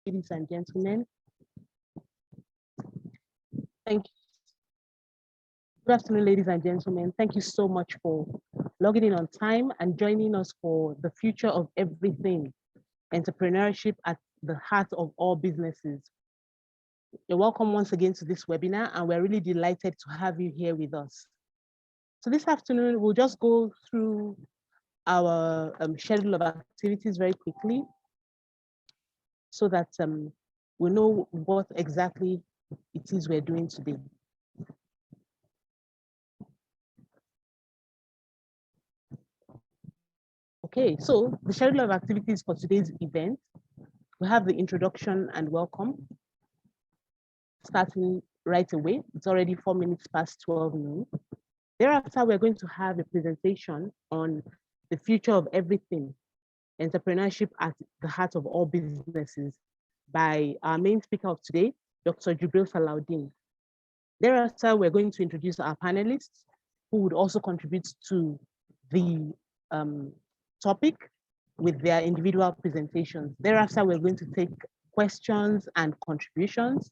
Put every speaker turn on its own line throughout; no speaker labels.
ladies and gentlemen. Thank you. Good afternoon, ladies and gentlemen. Thank you so much for logging in on time and joining us for the future of everything, entrepreneurship at the heart of all businesses. You're welcome once again to this webinar, and we're really delighted to have you here with us. So this afternoon, we'll just go through our schedule of activities very quickly so that we know what exactly it is we're doing today. Okay, so the schedule of activities for today's event, we have the introduction and welcome, starting right away. It's already 4 minutes past 12 noon. Thereafter, we're going to have a presentation on the future of everything, entrepreneurship at the heart of all businesses, by our main speaker of today, Dr. Jubril Salaudeen. Thereafter, we're going to introduce our panelists who would also contribute to the topic with their individual presentations. Thereafter, we're going to take questions and contributions.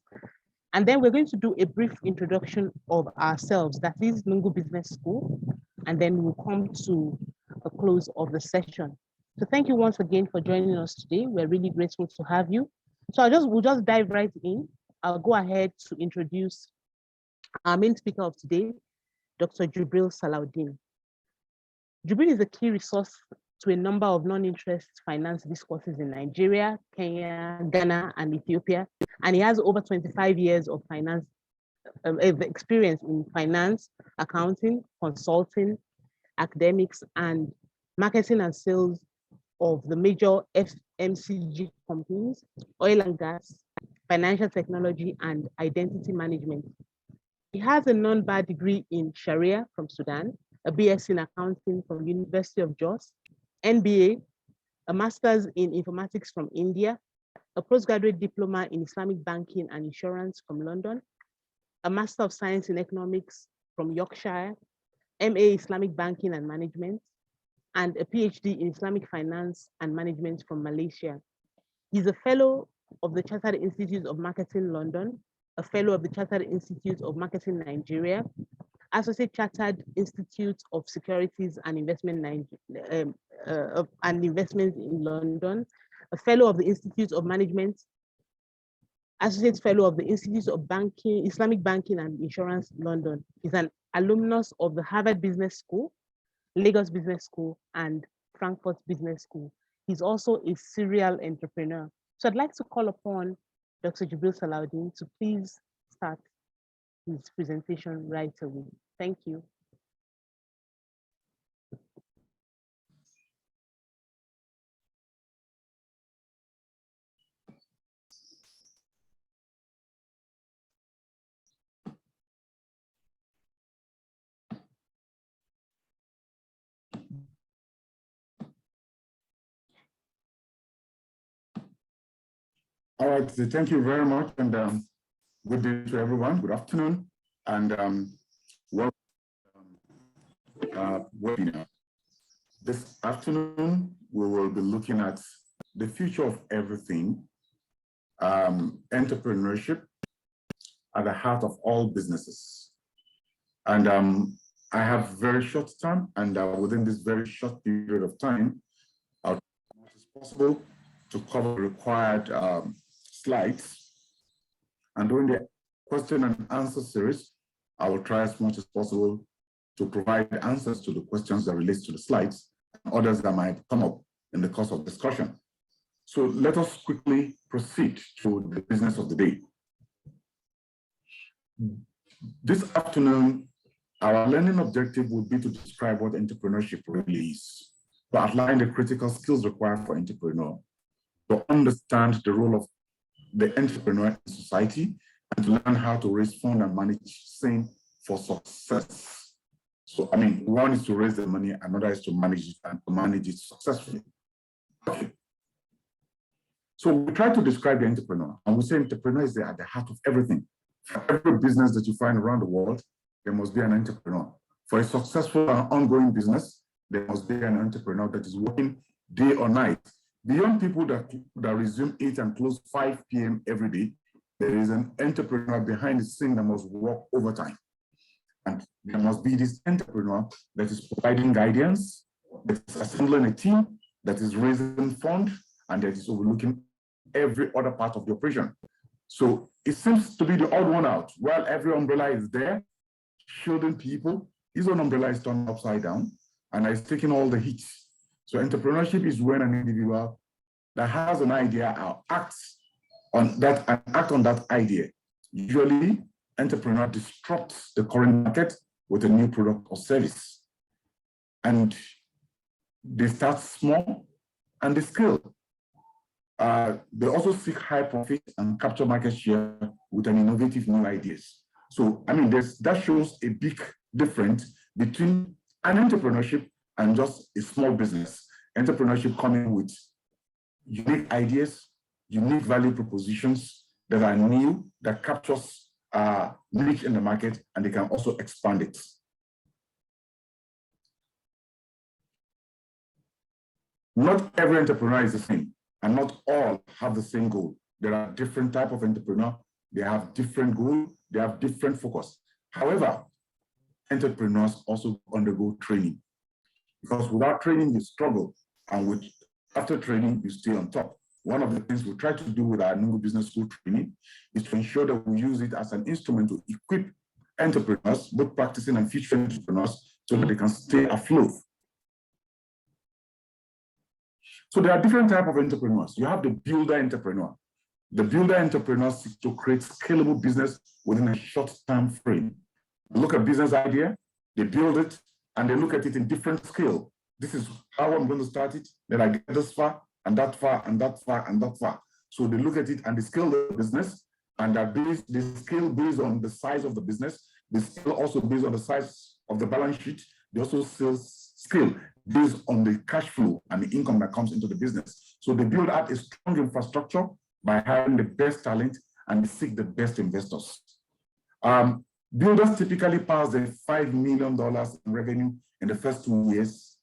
And then we're going to do a brief introduction of ourselves, that is Nungu Business School. And then we'll come to a close of the session. So thank you once again for joining us today. We're really grateful to have you. So we'll just dive right in. I'll go ahead to introduce our main speaker of today, Dr. Jubril Salaudeen. Jubril is a key resource to a number of non-interest finance discourses in Nigeria, Kenya, Ghana, and Ethiopia. And he has over 25 years of finance experience in finance, accounting, consulting, academics, and marketing and sales of the major FMCG companies, oil and gas, financial technology, and identity management. He has a non-bar degree in Sharia from Sudan, a BSc in accounting from University of Jos, MBA, a master's in informatics from India, a postgraduate diploma in Islamic banking and insurance from London, a master of science in economics from Yorkshire, MA Islamic banking and management, and a PhD in Islamic finance and management from Malaysia. He's a fellow of the Chartered Institute of Marketing London, a fellow of the Chartered Institute of Marketing Nigeria, Associate Chartered Institute of Securities and Investment Investments in London, a fellow of the Institute of Management, Associate Fellow of the Institute of Banking, Islamic Banking and Insurance, London. He's an alumnus of the Harvard Business School, Lagos Business School, and Frankfurt Business School. He's also a serial entrepreneur. So I'd like to call upon Dr. Jubril Salaudeen to please start his presentation right away. Thank you.
All right, so thank you very much, and good day to everyone. Good afternoon, and welcome webinar. This afternoon, we will be looking at the future of everything, entrepreneurship at the heart of all businesses. And I have very short time, and within this very short period of time, I'll do as much as possible to cover the required slides. And during the question and answer series, I will try as much as possible to provide answers to the questions that relate to the slides and others that might come up in the course of discussion. So let us quickly proceed to the business of the day. This afternoon, our learning objective would be to describe what entrepreneurship really is, to outline the critical skills required for entrepreneur, to understand the role of the entrepreneur in society, and to learn how to raise funds and manage same for success. So, I mean, one is to raise the money, another is to manage it and to manage it successfully. Okay. So we try to describe the entrepreneur, and we say entrepreneur is at the heart of everything. For every business that you find around the world, there must be an entrepreneur. For a successful and ongoing business, there must be an entrepreneur that is working day or night, Beyond people that resume 8 and close 5 p.m. every day, there is an entrepreneur behind the scene that must work overtime. And there must be this entrepreneur that is providing guidance, that is assembling a team, that is raising funds, and that is overlooking every other part of the operation. So it seems to be the odd one out. While every umbrella is there, shielding people, his own umbrella is turned upside down and is taking all the heat. So entrepreneurship is when an individual that has an idea acts on that idea. Usually, entrepreneur disrupts the current market with a new product or service. And they start small and they scale. They also seek high profit and capture market share with an innovative new ideas. So, I mean, that shows a big difference between an entrepreneurship and just a small business. Entrepreneurship coming with unique ideas, unique value propositions that are new, that captures niche in the market, and they can also expand it. Not every entrepreneur is the same, and not all have the same goal. There are different types of entrepreneur. They have different goals. They have different focus. However, entrepreneurs also undergo training, because without training, you struggle, and after training, you stay on top. One of the things we try to do with our Nungu Business School training is to ensure that we use it as an instrument to equip entrepreneurs, both practicing and future entrepreneurs, so that they can stay afloat. So there are different types of entrepreneurs. You have the builder entrepreneur. The builder entrepreneur seeks to create scalable business within a short time frame. They look at business idea, they build it, and they look at it in different scale. This is how I'm going to start it, then I get this far, and that far, and that far, and that far. So they look at it and they scale the business, and they scale based on the size of the business. They scale also based on the size of the balance sheet. They also scale based on the cash flow and the income that comes into the business. So they build out a strong infrastructure by hiring the best talent and they seek the best investors. Builders typically pass the $5 million in revenue in the first 2 years,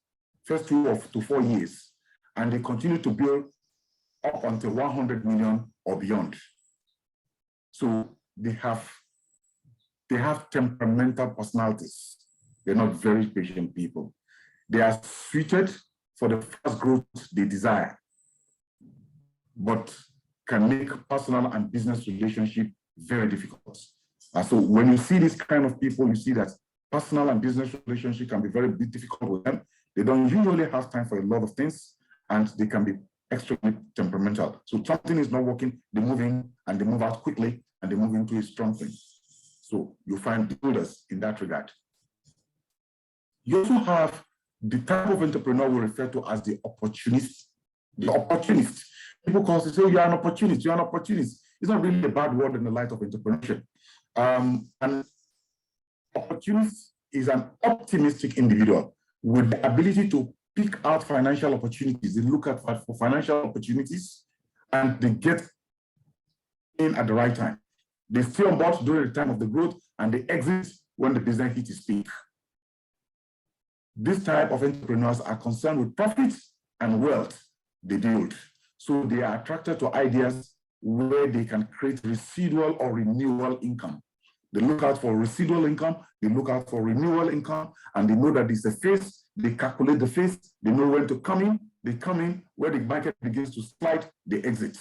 first 2 to 4 years, and they continue to build up until 100 million or beyond. So they have temperamental personalities. They're not very patient people. They are suited for the fast growth they desire, but can make personal and business relationship very difficult. So when you see this kind of people, you see that personal and business relationship can be very difficult with them. They don't usually have time for a lot of things, and they can be extremely temperamental. So something is not working, they move in and they move out quickly, and they move into a strong thing. So you find builders in that regard. You also have the type of entrepreneur we refer to as the opportunist. The opportunist. People call it, say, you're an opportunist, you're an opportunist. It's not really a bad word in the light of entrepreneurship. An opportunist is an optimistic individual with the ability to pick out financial opportunities. They look at for financial opportunities and they get in at the right time. They stay on board during the time of the growth and they exit when the business hits its peak. This type of entrepreneurs are concerned with profits and wealth they build. So they are attracted to ideas where they can create residual or renewal income. They look out for residual income, they look out for renewal income, and they know that it's a phase, they calculate the phase, they know when to come in, they come in, where the market begins to slide, they exit.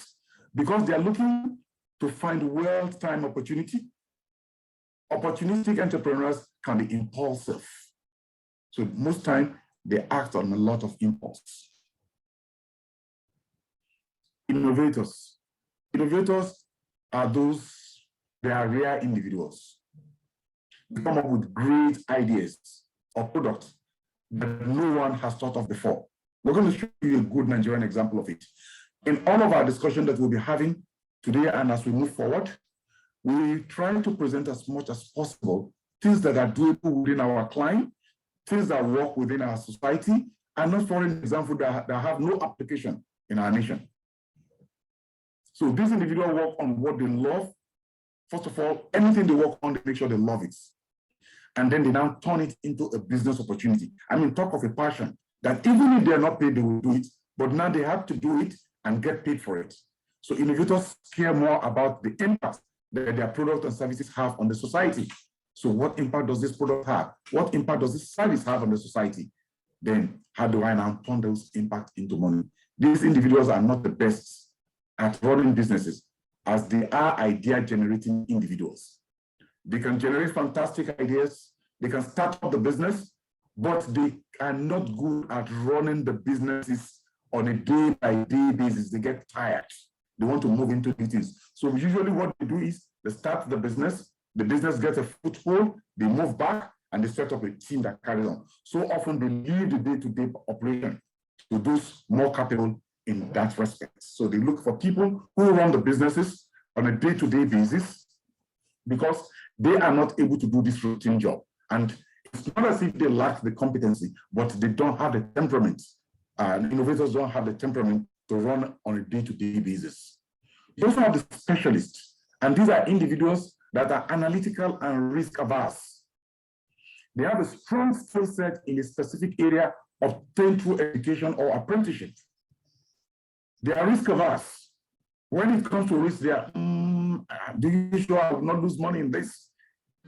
Because they are looking to find wealth time opportunity, opportunistic entrepreneurs can be impulsive. So most time they act on a lot of impulse. Innovators. Innovators are they are rare individuals. They come up with great ideas or products that no one has thought of before. We're going to show you a good Nigerian example of it. In all of our discussion that we'll be having today and as we move forward, we try to present as much as possible things that are doable within our client, things that work within our society, and not for an example that have no application in our nation. So these individuals work on what they love. First of all, anything they work on, they make sure they love it. And then they now turn it into a business opportunity. I mean, talk of a passion that even if they're not paid, they will do it but now they have to do it and get paid for it. So innovators care more about the impact that their products and services have on the society. So what impact does this product have? What impact does this service have on the society? Then how do I now turn those impact into money? These individuals are not the best at running businesses, as they are idea generating individuals. They can generate fantastic ideas, they can start up the business, but they are not good at running the businesses on a day-by-day basis. They get tired. They want to move into meetings. So usually what they do is they start the business gets a foothold, they move back, and they set up a team that carries on. So often they leave the day-to-day operation to those more capable in that respect. So they look for people who run the businesses on a day-to-day basis, because they are not able to do this routine job. And it's not as if they lack the competency, but they don't have the temperament. Innovators don't have the temperament to run on a day-to-day basis. You also have the specialists, and these are individuals that are analytical and risk-averse. They have a strong skill set in a specific area obtained through education or apprenticeship. They are risk-averse. When it comes to risk, they are, do you sure I will not lose money in this?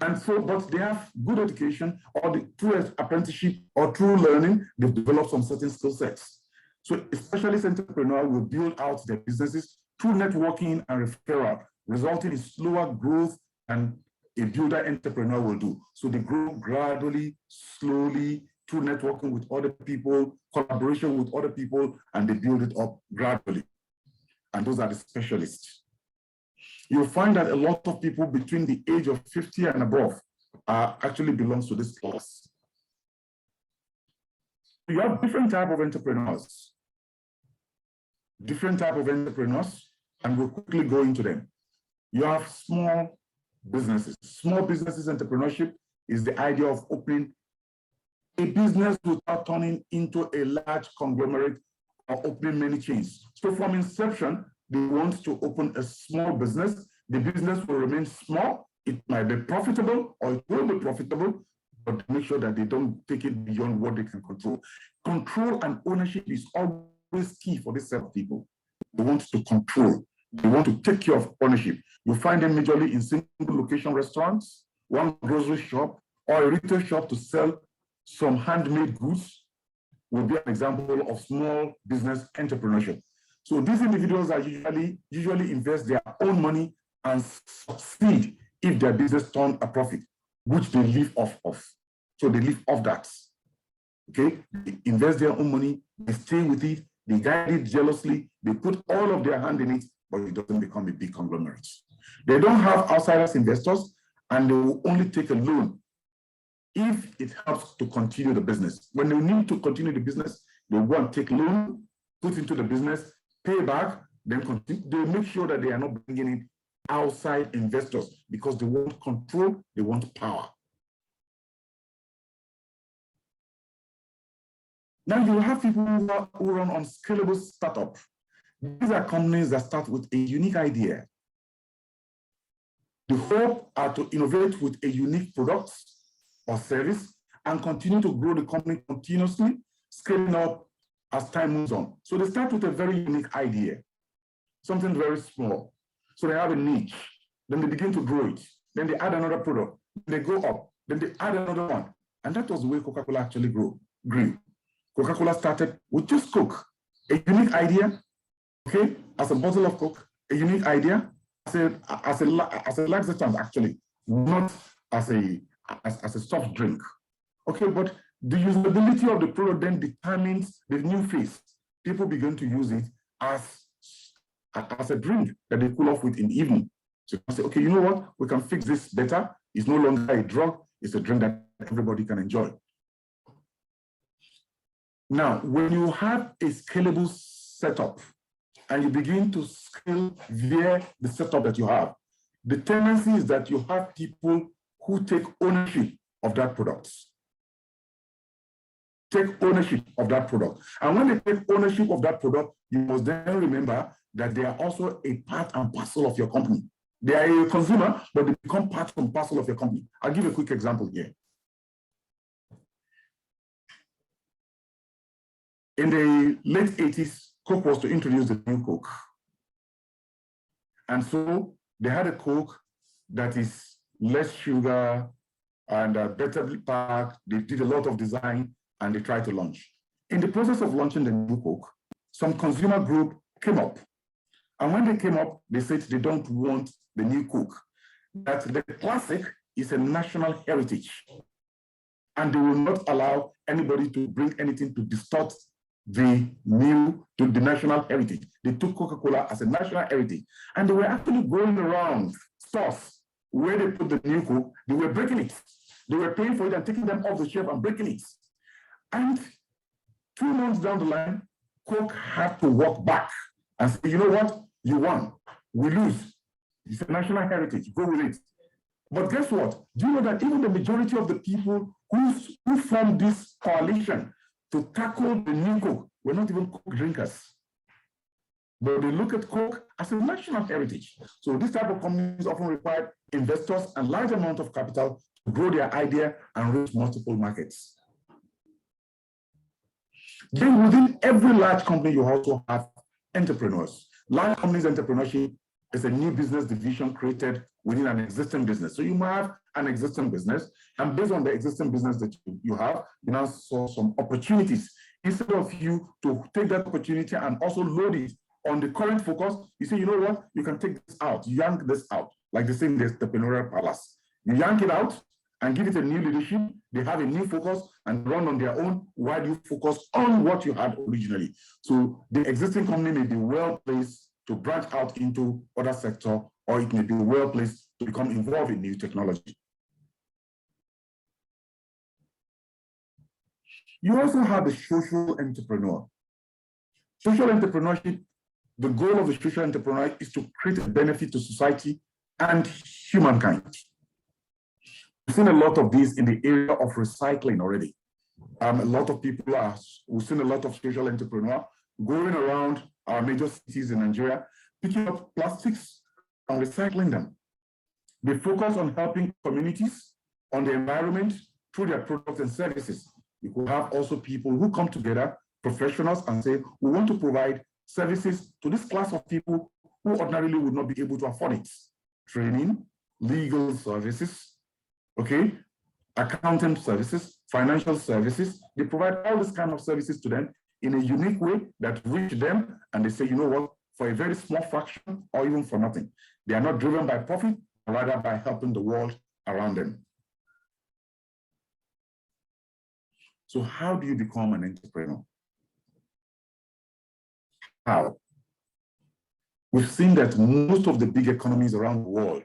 And so, but they have good education, or through apprenticeship or through learning, they've developed some certain skill sets. So a specialist entrepreneur will build out their businesses through networking and referral, resulting in slower growth than a builder entrepreneur will do. So they grow gradually, slowly, through networking with other people, collaboration with other people, and they build it up gradually. And those are the specialists. You'll find that a lot of people between the age of 50 and above actually belongs to this class. You have different type of entrepreneurs. And we'll quickly go into them. You have small businesses. Small businesses entrepreneurship is the idea of opening a business without turning into a large conglomerate or opening many chains. So from inception, they want to open a small business. The business will remain small. It might be profitable, or it will be profitable, but make sure that they don't take it beyond what they can control. Control and ownership is always key for this set of people. They want to control. They want to take care of ownership. You find them majorly in single location restaurants, one grocery shop, or a retail shop to sell some handmade goods will be an example of small business entrepreneurship. So these individuals are usually invest their own money and succeed if their business turns a profit, which they live off of. So they live off that. Okay, they invest their own money, they stay with it, they guide it jealously, they put all of their hand in it, but it doesn't become a big conglomerate. They don't have outsiders investors, and they will only take a loan if it helps to continue the business. When they need to continue the business, they go and take loan, put into the business, pay back, then continue. They make sure that they are not bringing in outside investors, because they want control, they want power. Now you have people who run on scalable startup. These are companies that start with a unique idea. The hope are to innovate with a unique product or service and continue to grow the company continuously, scaling up as time moves on. So they start with a very unique idea, something very small. So they have a niche, then they begin to grow it. Then they add another product, they go up, then they add another one. And that was the way Coca-Cola actually grew. Coca-Cola started with just Coke, a unique idea, okay, as a bottle of Coke, a unique idea, as a laxative actually, not as a soft drink. Okay, but the usability of the product then determines the new phase. People begin to use it as a drink that they cool off with in the evening. So you say, okay, you know what? We can fix this better. It's no longer a drug, it's a drink that everybody can enjoy. Now, when you have a scalable setup and you begin to scale via the setup that you have, the tendency is that you have people who take ownership of that product. Take ownership of that product. And when they take ownership of that product, you must then remember that they are also a part and parcel of your company. They are a consumer, but they become part and parcel of your company. I'll give a quick example here. In the late 80s, Coke was to introduce the new Coke. And so they had a Coke that is less sugar and better packed. They did a lot of design and they tried to launch. In the process of launching the new Coke, some consumer group came up. And when they came up, they said they don't want the new Coke, that the classic is a national heritage. And they will not allow anybody to bring anything to distort the new to the national heritage. They took Coca-Cola as a national heritage. And they were actually going around stores where they put the new Coke, they were breaking it. They were paying for it and taking them off the shelf and breaking it. And 2 months down the line, Coke had to walk back and say, you know what? You won. We lose. It's a national heritage. Go with it. But guess what? Do you know that even the majority of the people who formed this coalition to tackle the new Coke were not even Coke drinkers? But they look at Coke as a national heritage. So this type of companies often require investors and large amount of capital to grow their idea and reach multiple markets. Then within every large company, you also have entrepreneurs. Large companies entrepreneurship is a new business division created within an existing business. So you might have an existing business, and based on the existing business that you have, you now saw some opportunities. Instead of you to take that opportunity and also load it on the current focus, you say, you know what, you can take this out, yank this out, like the same the entrepreneurial palace. You yank it out and give it a new leadership. They have a new focus and run on their own while you focus on what you had originally. So the existing company may be well placed to branch out into other sector, or it may be well placed to become involved in new technology. You also have the social entrepreneur. Social entrepreneurship, the goal of the social entrepreneur is to create a benefit to society and humankind. We've seen a lot of this in the area of recycling already. A lot of people we've seen a lot of social entrepreneurs going around our major cities in Nigeria, picking up plastics and recycling them. They focus on helping communities, on the environment, through their products and services. You could have also people who come together, professionals, and say, we want to provide services to this class of people who ordinarily would not be able to afford it. Training, legal services, okay, accountant services, financial services. They provide all this kind of services to them in a unique way that reach them, and they say, you know what, for a very small fraction or even for nothing. They are not driven by profit, but rather by helping the world around them. So how do you become an entrepreneur? How? We've seen that most of the big economies around the world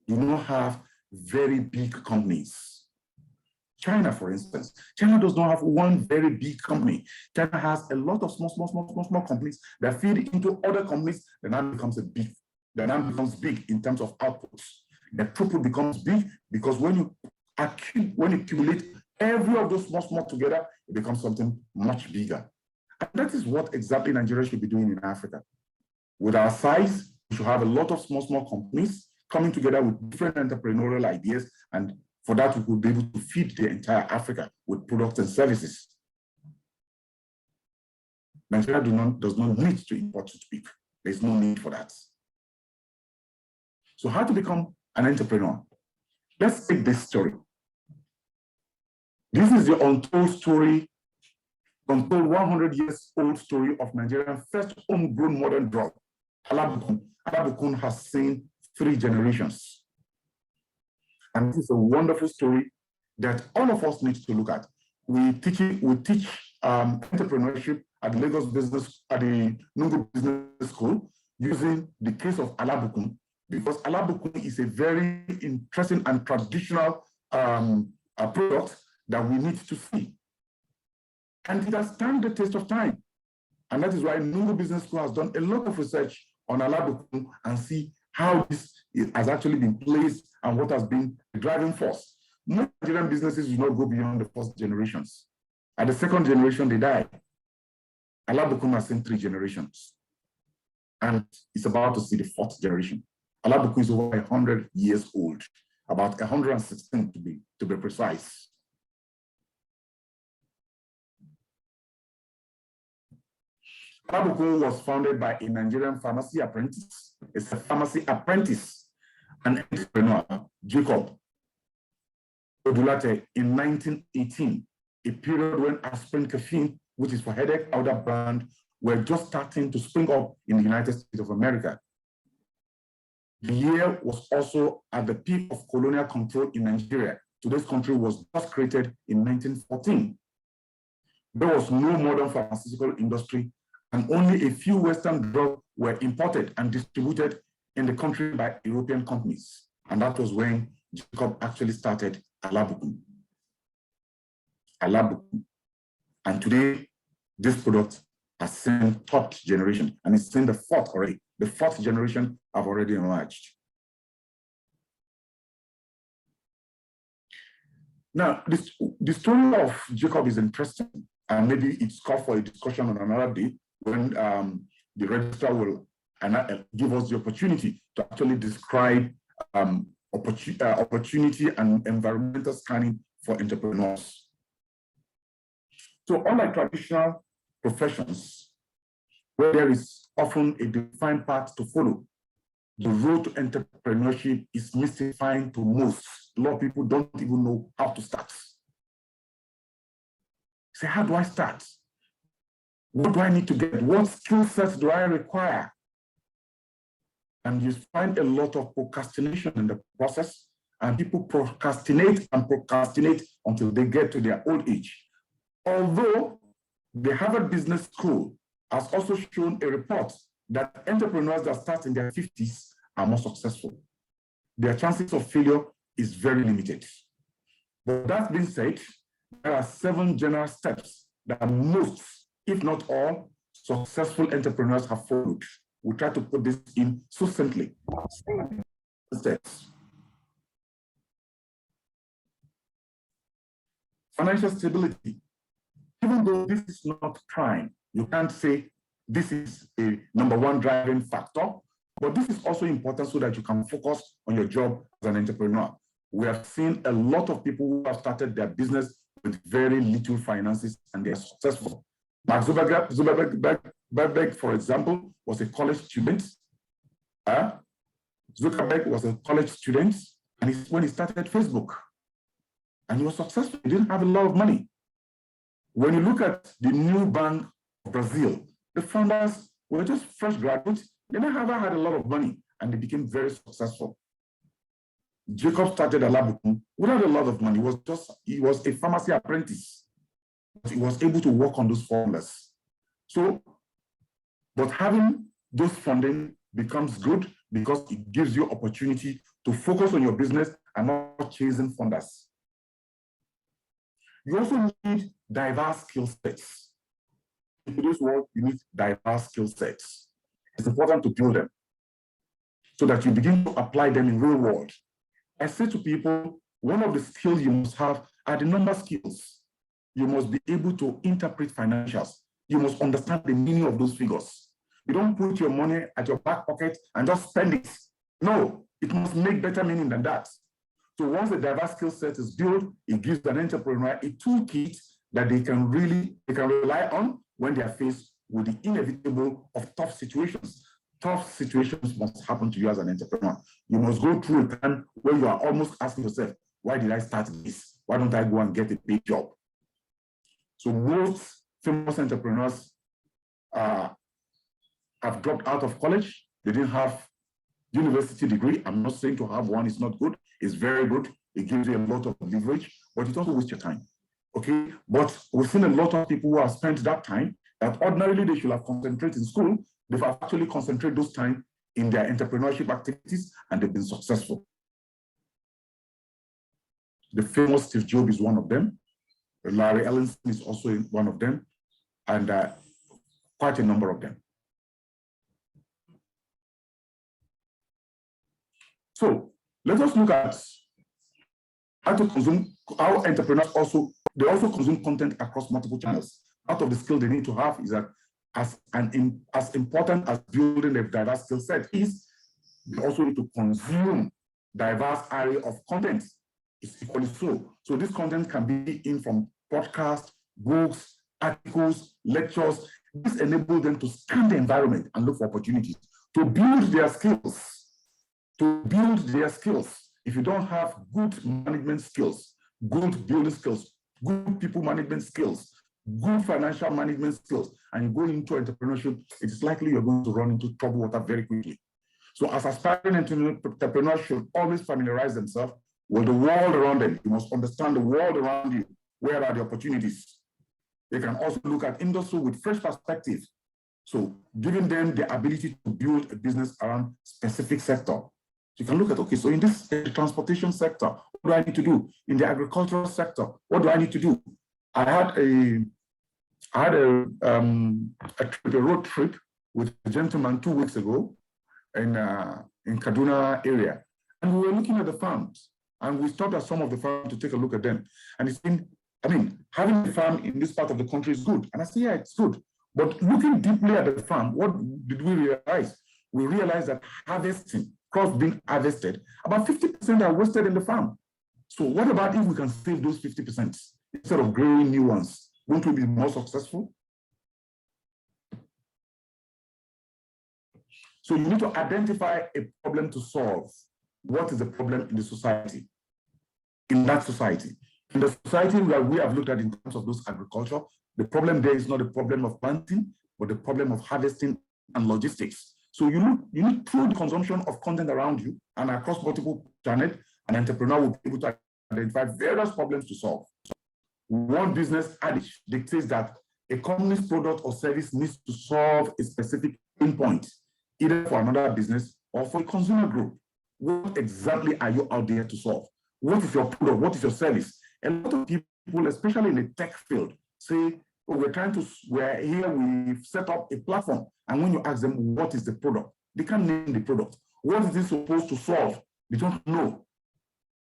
do not have very big companies. China, for instance, China does not have one very big company. China has a lot of small companies that feed into other companies, that now becomes big in terms of outputs. The throughput becomes big because when you accumulate every of those small together, it becomes something much bigger. And that is what exactly Nigeria should be doing in Africa. With our size, we should have a lot of small companies coming together with different entrepreneurial ideas, and for that, we will be able to feed the entire Africa with products and services. Nigeria does not need to import toothpick. There's no need for that. So how to become an entrepreneur? Let's take this story. This is the untold story, untold 100 years old story of Nigeria's first homegrown modern drug, Alabukun. Alabukun has seen 3 generations. And this is a wonderful story that all of us need to look at. We teach entrepreneurship at the Nungu Business School using the case of Alabukun, because Alabukun is a very interesting and traditional product that we need to see. And it has stand the test of time. And that is why Nungu Business School has done a lot of research on Alabukun and see how this has actually been placed and what has been the driving force. Most Nigerian businesses do not go beyond the first generations. At the second generation, they die. Alabukun has seen 3 generations. And it's about to see the 4th generation. Alabukun is over 100 years old, about 116 to be precise. Alabukun was founded by a Nigerian pharmacy apprentice. It's a pharmacy apprentice, an entrepreneur, Jacob Odulate, in 1918, a period when aspirin caffeine, which is for headache powder brand, were just starting to spring up in the United States of America. The year was also at the peak of colonial control in Nigeria. Today's country was just created in 1914. There was no modern pharmaceutical industry, and only a few Western drugs were imported and distributed in the country by European companies. And that was when Jacob actually started Alabukun. And today, this product has seen third generation, and it's in the fourth already. The fourth generation have already emerged. Now, the story of Jacob is interesting, and maybe it's called for a discussion on another day when the registrar will give us the opportunity to actually describe opportunity and environmental scanning for entrepreneurs. So unlike traditional professions, where there is often a defined path to follow, the road to entrepreneurship is mystifying to most. A lot of people don't even know how to start. Say, how do I start? What do I need to get? What skill sets do I require? And you find a lot of procrastination in the process, and people procrastinate until they get to their old age. Although the Harvard Business School has also shown a report that entrepreneurs that start in their 50s are more successful. Their chances of failure is very limited. But that being said, there are 7 general steps that most, if not all, successful entrepreneurs have followed. We try to put this in succinctly. Steps. Financial stability. Even though this is not prime, you can't say this is a #1 driving factor, but this is also important so that you can focus on your job as an entrepreneur. We have seen a lot of people who have started their business with very little finances and they're successful. Mark Zuckerberg, for example, was a college student. Zuckerberg was a college student, and when he started Facebook, and he was successful. He didn't have a lot of money. When you look at the new bank of Brazil, the founders were just fresh graduates. They never had a lot of money, and they became very successful. Jacob started Alabukun without a lot of money. He was a pharmacy apprentice. He was able to work on those formulas. So, but having those funding becomes good because it gives you opportunity to focus on your business and not chasing funders. You also need diverse skill sets. In today's world, you need diverse skill sets. It's important to build them so that you begin to apply them in real world. I say to people, one of the skills you must have are the number skills. You must be able to interpret financials. You must understand the meaning of those figures. You don't put your money at your back pocket and just spend it. No, it must make better meaning than that. So once the diverse skill set is built, it gives an entrepreneur a toolkit that they can rely on when they are faced with the inevitable of tough situations. Tough situations must happen to you as an entrepreneur. You must go through a time where you are almost asking yourself, why did I start this? Why don't I go and get a paid job? So most famous entrepreneurs have dropped out of college. They didn't have university degree. I'm not saying to have one is not good. It's very good. It gives you a lot of leverage, but it also wastes your time. Okay, but we've seen a lot of people who have spent that time that ordinarily they should have concentrated in school. They've actually concentrated those time in their entrepreneurship activities and they've been successful. The famous Steve Jobs is one of them. Larry Ellison is also one of them, and quite a number of them. So let us look at how entrepreneurs also consume content across multiple channels. Part of the skill they need to have is that as important as building a diverse skill set is, they also need to consume diverse array of content. It's equally so. So this content can be in from podcasts, books, articles, lectures, This enables them to scan the environment and look for opportunities to build their skills. To build their skills. If you don't have good management skills, good building skills, good people management skills, good financial management skills, and you go into entrepreneurship, it is likely you're going to run into trouble water very quickly. So as aspiring entrepreneurs should always familiarize themselves with the world around them. You must understand the world around you. Where are the opportunities? They can also look at industry with fresh perspective. So giving them the ability to build a business around specific sector. You can look at, okay, so in this transportation sector, what do I need to do? In the agricultural sector, what do I need to do? I had a road trip with a gentleman 2 weeks ago in Kaduna area. And we were looking at the farms, and we stopped at some of the farms to take a look at them. And it's been, I mean, having a farm in this part of the country is good. And I say, yeah, it's good. But looking deeply at the farm, what did we realize? We realized that harvesting, crops being harvested, about 50% are wasted in the farm. So what about if we can save those 50% instead of growing new ones? Won't we be more successful? So you need to identify a problem to solve. What is the problem in the society? In that society. In the society that we have looked at in terms of those agriculture, the problem there is not a problem of planting, but the problem of harvesting and logistics. So you need through the consumption of content around you and across multiple channels, an entrepreneur will be able to identify various problems to solve. One business adage dictates that a company's product or service needs to solve a specific pain point, either for another business or for a consumer group. What exactly are you out there to solve? What is your product? What is your service? A lot of people, especially in the tech field, say, oh, we're here, we've set up a platform. And when you ask them, what is the product? They can't name the product. What is it supposed to solve? They don't know.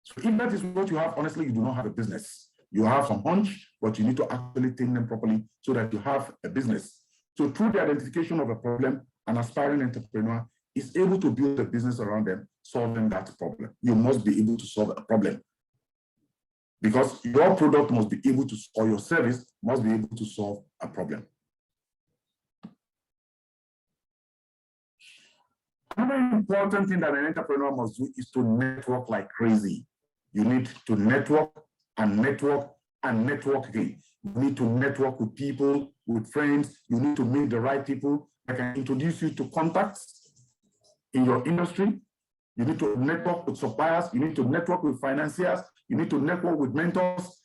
So if that is what you have, honestly, you do not have a business. You have some hunch, but you need to actually think them properly so that you have a business. So through the identification of a problem, an aspiring entrepreneur is able to build a business around them, solving that problem. You must be able to solve a problem, because your product must be able to, or your service must be able to solve a problem. Another important thing that an entrepreneur must do is to network like crazy. You need to network and network and network again. You need to network with people, with friends. You need to meet the right people that can introduce you to contacts in your industry. You need to network with suppliers. You need to network with financiers. You need to network with mentors.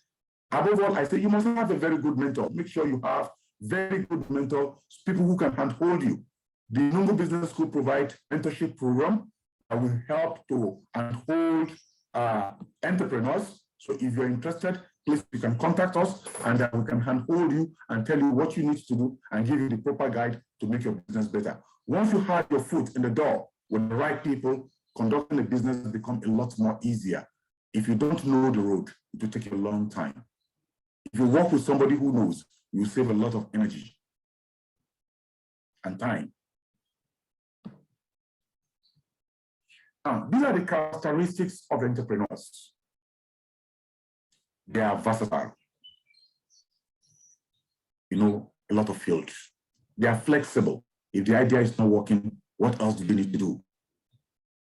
Above all, I say you must have a very good mentor. Make sure you have very good mentors, people who can handhold you. The Nungu Business School provide mentorship program that will help to handhold entrepreneurs. So if you're interested, please, you can contact us and we can handhold you and tell you what you need to do and give you the proper guide to make your business better. Once you have your foot in the door with the right people, conducting a business becomes a lot more easier. If you don't know the road, it will take you a long time. If you work with somebody who knows, you will save a lot of energy and time. Now, these are the characteristics of entrepreneurs. They are versatile. You know, a lot of fields. They are flexible. If the idea is not working, what else do you need to do?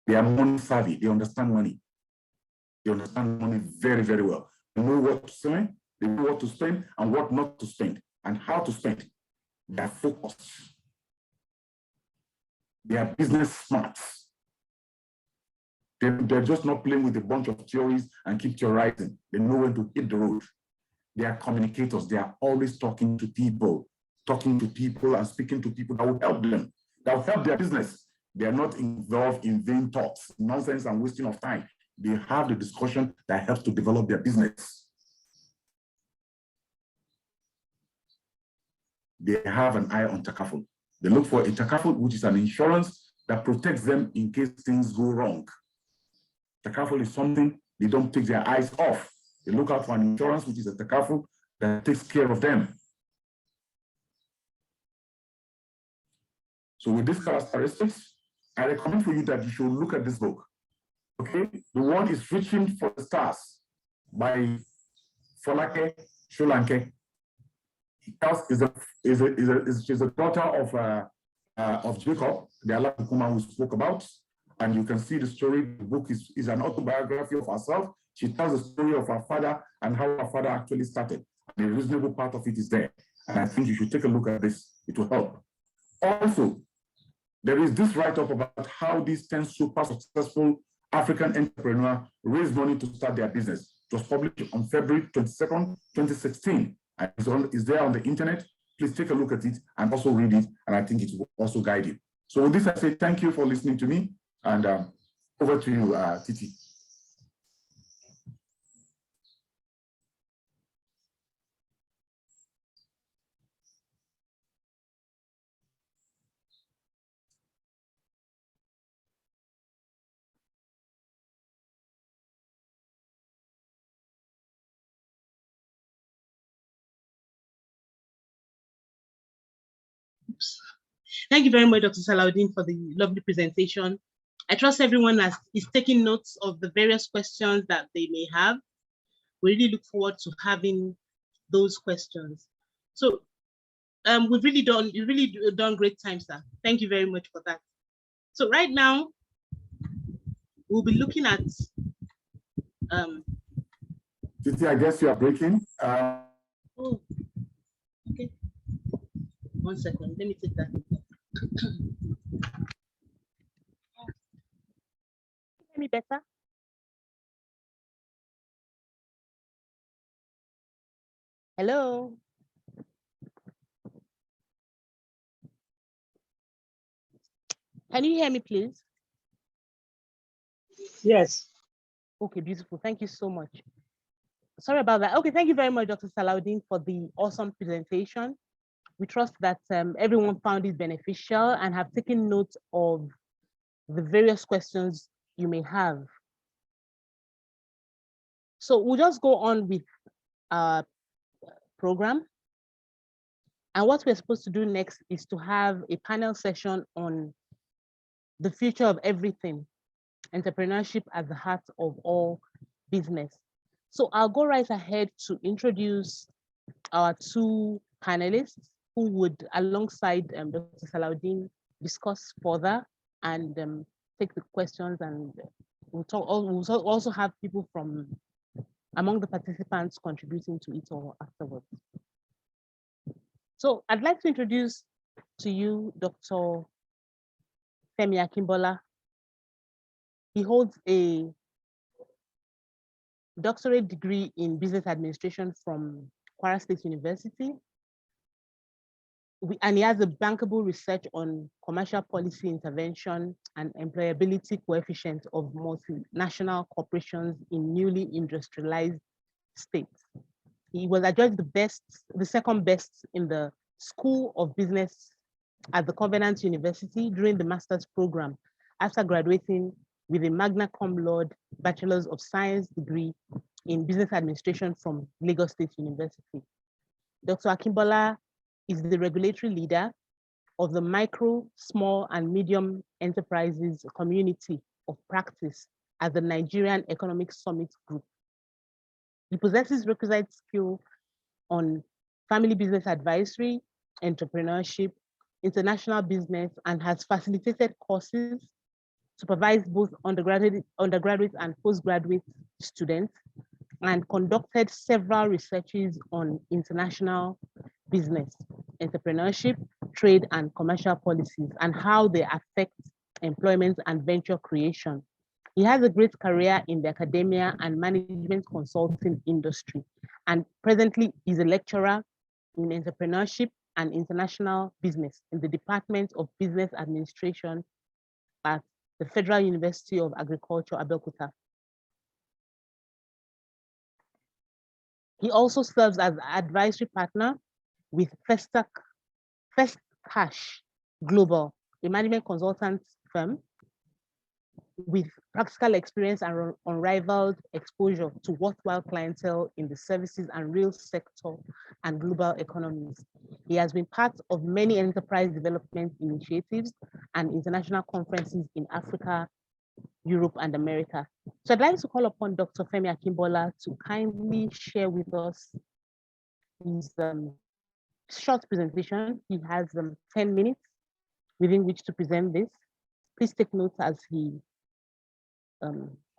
They are money savvy. They understand money. They understand money very, very well. They know what to spend, they know what to spend and what not to spend and how to spend. They are focused. They are business smarts. They're just not playing with a bunch of theories and keep theorizing. They know when to hit the road. They are communicators. They are always talking to people and speaking to people that will help them, that will help their business. They are not involved in vain talks, nonsense and wasting of time. They have the discussion that helps to develop their business. They have an eye on takaful. They look for a takaful, which is an insurance that protects them in case things go wrong. Takaful is something they don't take their eyes off. They look out for an insurance, which is a takaful that takes care of them. So with these characteristics, I recommend for you that you should look at this book. Okay, the one is Reaching for the Stars by Folake Sholanke. She's a daughter of Jacob, the Allah who spoke about. And you can see the story. The book is an autobiography of herself. She tells the story of her father and how her father actually started. The reasonable part of it is there. And I think you should take a look at this. It will help. Also, there is this write-up about how these 10 super successful African entrepreneurs raised money to start their business. It was published on February 22nd, 2016. And it's there on the internet. Please take a look at it and also read it. And I think it will also guide you. So with this, I say thank you for listening to me. And over to you, Titi.
Thank you very much, Dr. Salaudin, for the lovely presentation. I trust everyone is taking notes of the various questions that they may have. We really look forward to having those questions. So you've really done great time, sir. Thank you very much for that. So right now, we'll be looking at
Titi, I guess you are breaking.
Oh, okay. 1 second, let me take that. Hear me better? Hello? Can you hear me, please?
Yes.
Okay, beautiful. Thank you so much. Sorry about that. Okay, thank you very much, Dr. Salaudin, for the awesome presentation. We trust that everyone found it beneficial and have taken note of the various questions you may have. So we'll just go on with our program. And what we're supposed to do next is to have a panel session on the future of everything, entrepreneurship at the heart of all business. So I'll go right ahead to introduce our two panelists who would, alongside Dr. Salaudin, discuss further and take the questions, and we'll also have people from among the participants contributing to it all afterwards. So I'd like to introduce to you Dr. Femi Akimbola. He holds a doctorate degree in business administration from Kwara State University. And he has a bankable research on commercial policy intervention and employability coefficient of multinational corporations in newly industrialized states. He was adjudged the second best in the School of Business at the Covenant University during the master's program after graduating with a magna cum laude Bachelor's of Science degree in business administration from Lagos State University. Dr. Akimbola is the regulatory leader of the micro, small, and medium enterprises community of practice at the Nigerian Economic Summit Group. He possesses requisite skill on family business advisory, entrepreneurship, international business, and has facilitated courses, supervised both undergraduate and postgraduate students, and conducted several researches on international business, entrepreneurship, trade, and commercial policies, and how they affect employment and venture creation. He has a great career in the academia and management consulting industry, and presently is a lecturer in entrepreneurship and international business in the Department of Business Administration at the Federal University of Agriculture, Abeokuta. He also serves as advisory partner with First Cash Global, a management consultant firm with practical experience and unrivaled exposure to worthwhile clientele in the services and real sector and global economies. He has been part of many enterprise development initiatives and international conferences in Africa, Europe, and America. So I'd like to call upon Dr. Femi Akimbola to kindly share with us his short presentation. He has 10 minutes within which to present this. Please take notes as he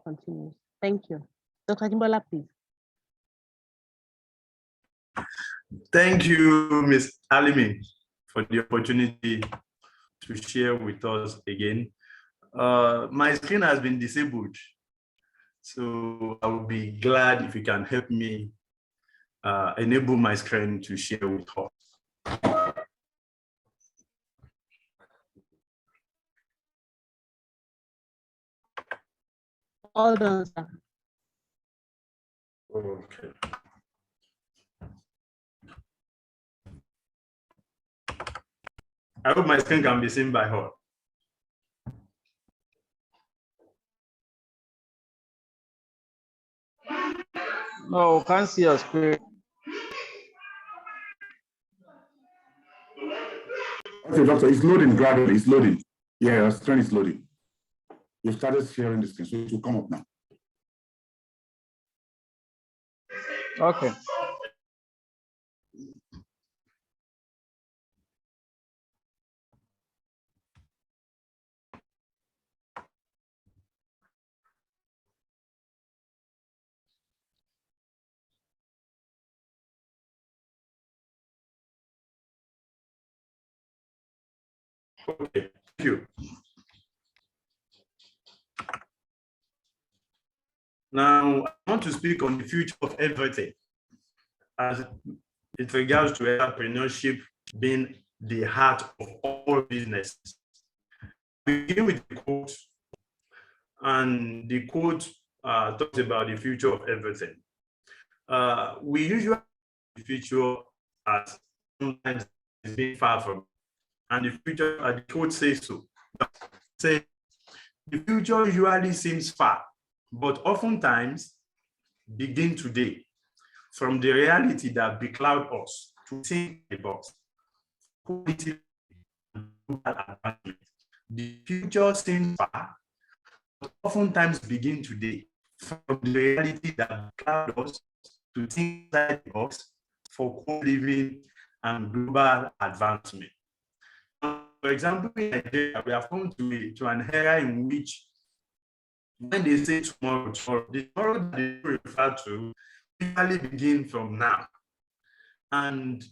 continues. Thank you. Dr. Kimbola, please.
Thank you, Ms. Alimi, for the opportunity to share with us again. My screen has been disabled, so I will be glad if you can help me enable my screen to share with us.
All done, sir.
Okay. I hope my screen can be seen by all.
No, can't see your screen.
Okay, doctor, it's loading gradually. It's loading. Yeah, your screen is loading. You started sharing the screen, so it will come up now.
Okay.
Okay, thank you. Now, I want to speak on the future of everything as it regards to entrepreneurship being the heart of all businesses. We begin with the quote, and the quote talks about the future of everything. We usually the future as sometimes is being far from, and the future, the quote says so. Say, the future usually seems far, but oftentimes begin today from the reality that becloud us to think about quality and global advancement. The future seems far, but oftentimes begin today from the reality that becloud us to think outside the box for co-living and global advancement. For example, in Nigeria, we have come to an era in which when they say tomorrow, the tomorrow that they refer to usually begin from now. And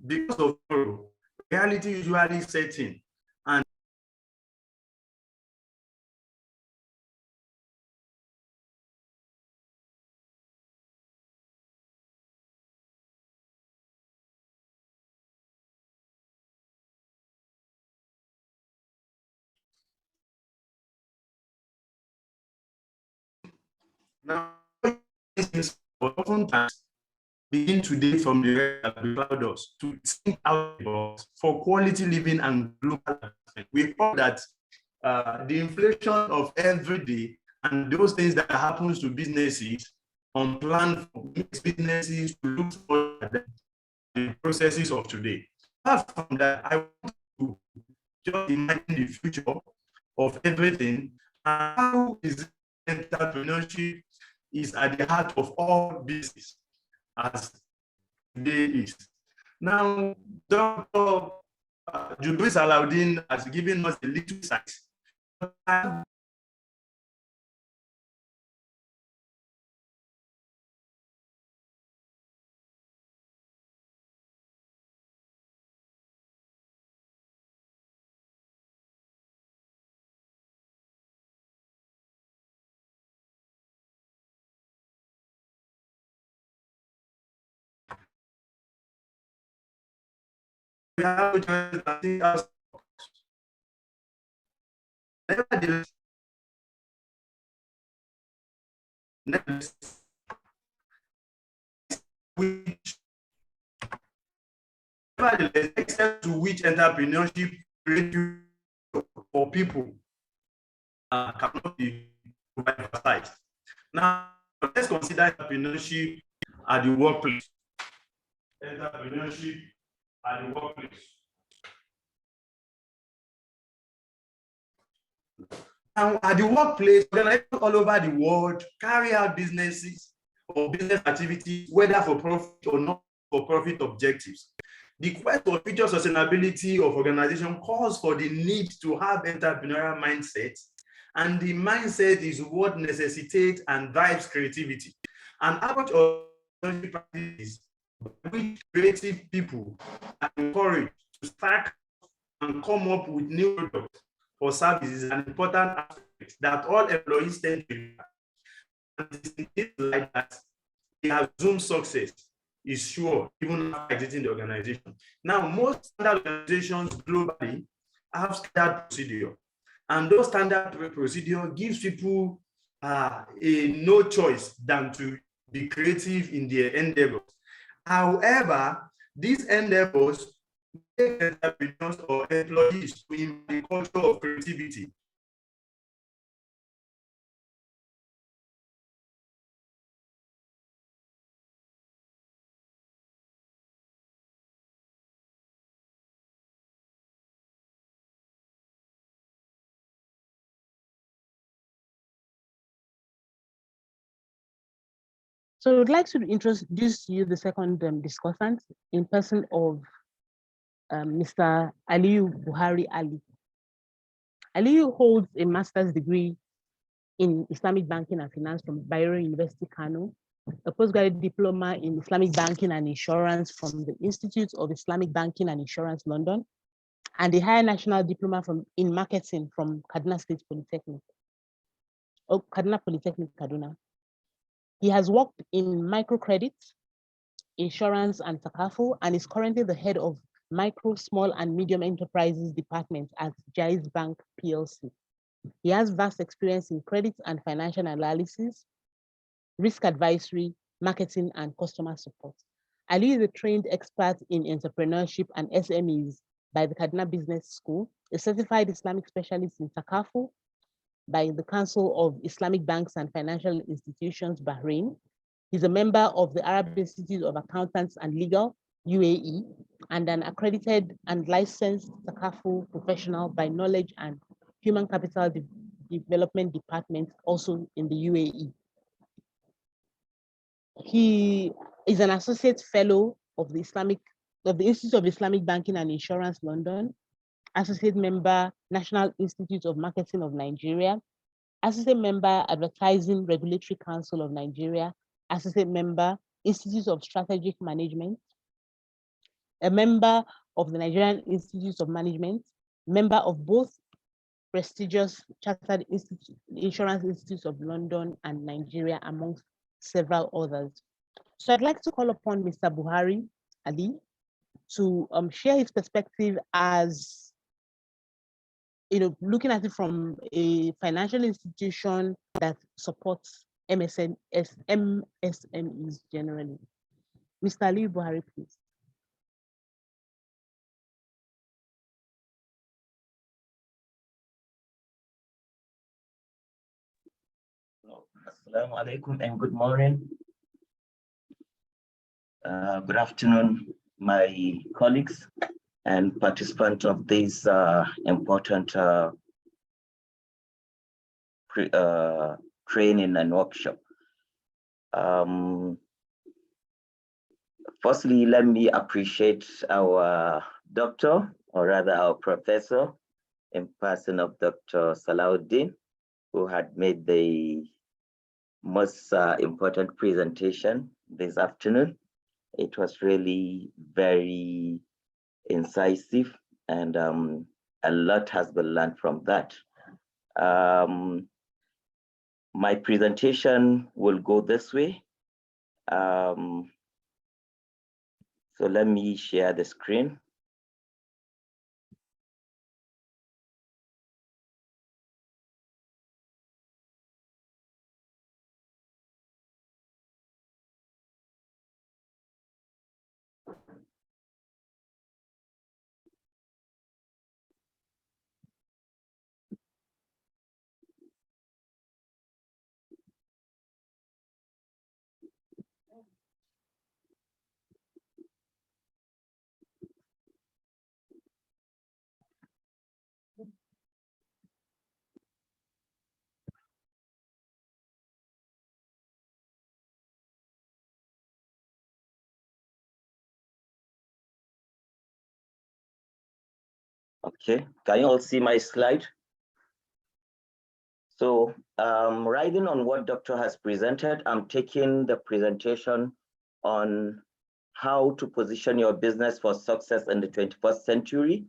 because of tomorrow, reality usually sets in. And now, oftentimes begin today from the area that allowed us to think out for quality living and global advancement. We hope that the inflation of every day and those things that happens to businesses on plan for businesses to look for the processes of today. Apart from that, I want to just imagine the future of everything and how is entrepreneurship is at the heart of all business as today is. Now, Dr. Jubris Alaudin has given us a little insight. Nevertheless, the extent to which entrepreneurship for people cannot be emphasized. Now, let's consider entrepreneurship at the workplace. Entrepreneurship at the workplace. Now, at the workplace, all over the world carry out businesses or business activities, whether for profit or not for profit objectives. The quest for future sustainability of organization calls for the need to have entrepreneurial mindset, and the mindset is what necessitates and drives creativity. An approach of practices by which creative people are encouraged to start and come up with new products or services is an important aspect that all employees tend to. And it's in this light that they assume success is sure even after exiting the organization. Now, most standard organizations globally have standard procedure, and those standard procedure gives people a no choice than to be creative in their endeavors. However, these endeavors make entrepreneurs or employees to imbibe the culture of creativity.
So I would like to introduce you the second discussant in person of Mr. Aliyu Buhari Ali. Aliyu holds a master's degree in Islamic banking and finance from Bayero University, Kano, a postgraduate diploma in Islamic banking and insurance from the Institute of Islamic Banking and Insurance, London, and a higher national diploma in marketing from Kaduna State Polytechnic, Kaduna Polytechnic, Kaduna. He has worked in microcredit, insurance, and Takaful, and is currently the head of micro, small, and medium enterprises department at Jais Bank PLC. He has vast experience in credit and financial analysis, risk advisory, marketing, and customer support. Ali is a trained expert in entrepreneurship and SMEs by the Kaduna Business School, a certified Islamic specialist in Takaful by the Council of Islamic Banks and Financial Institutions, Bahrain. He's a member of the Arab Institute of Accountants and Legal, UAE, and an accredited and licensed Takaful professional by Knowledge and Human Capital Development Department, also in the UAE. He is an associate fellow of the Institute of Islamic Banking and Insurance, London, associate member, National Institute of Marketing of Nigeria, associate member, Advertising Regulatory Council of Nigeria, associate member, Institute of Strategic Management, a member of the Nigerian Institute of Management, member of both prestigious Chartered Insurance Institutes of London and Nigeria, amongst several others. So I'd like to call upon Mr. Buhari Ali to share his perspective as, looking at it from a financial institution that supports MSMEs generally. Mr. Ali Buhari, please.
Assalamu alaikum and good morning. Good afternoon, my colleagues and participants of this important training and workshop. Firstly, let me appreciate our doctor, or rather our professor, in person of Dr. Salahuddin, who had made the most important presentation this afternoon. It was really very incisive, and a lot has been learned from that. My presentation will go this way. So let me share the screen. Okay, can you all see my slide? So riding on what Doctor has presented, I'm taking the presentation on how to position your business for success in the 21st century.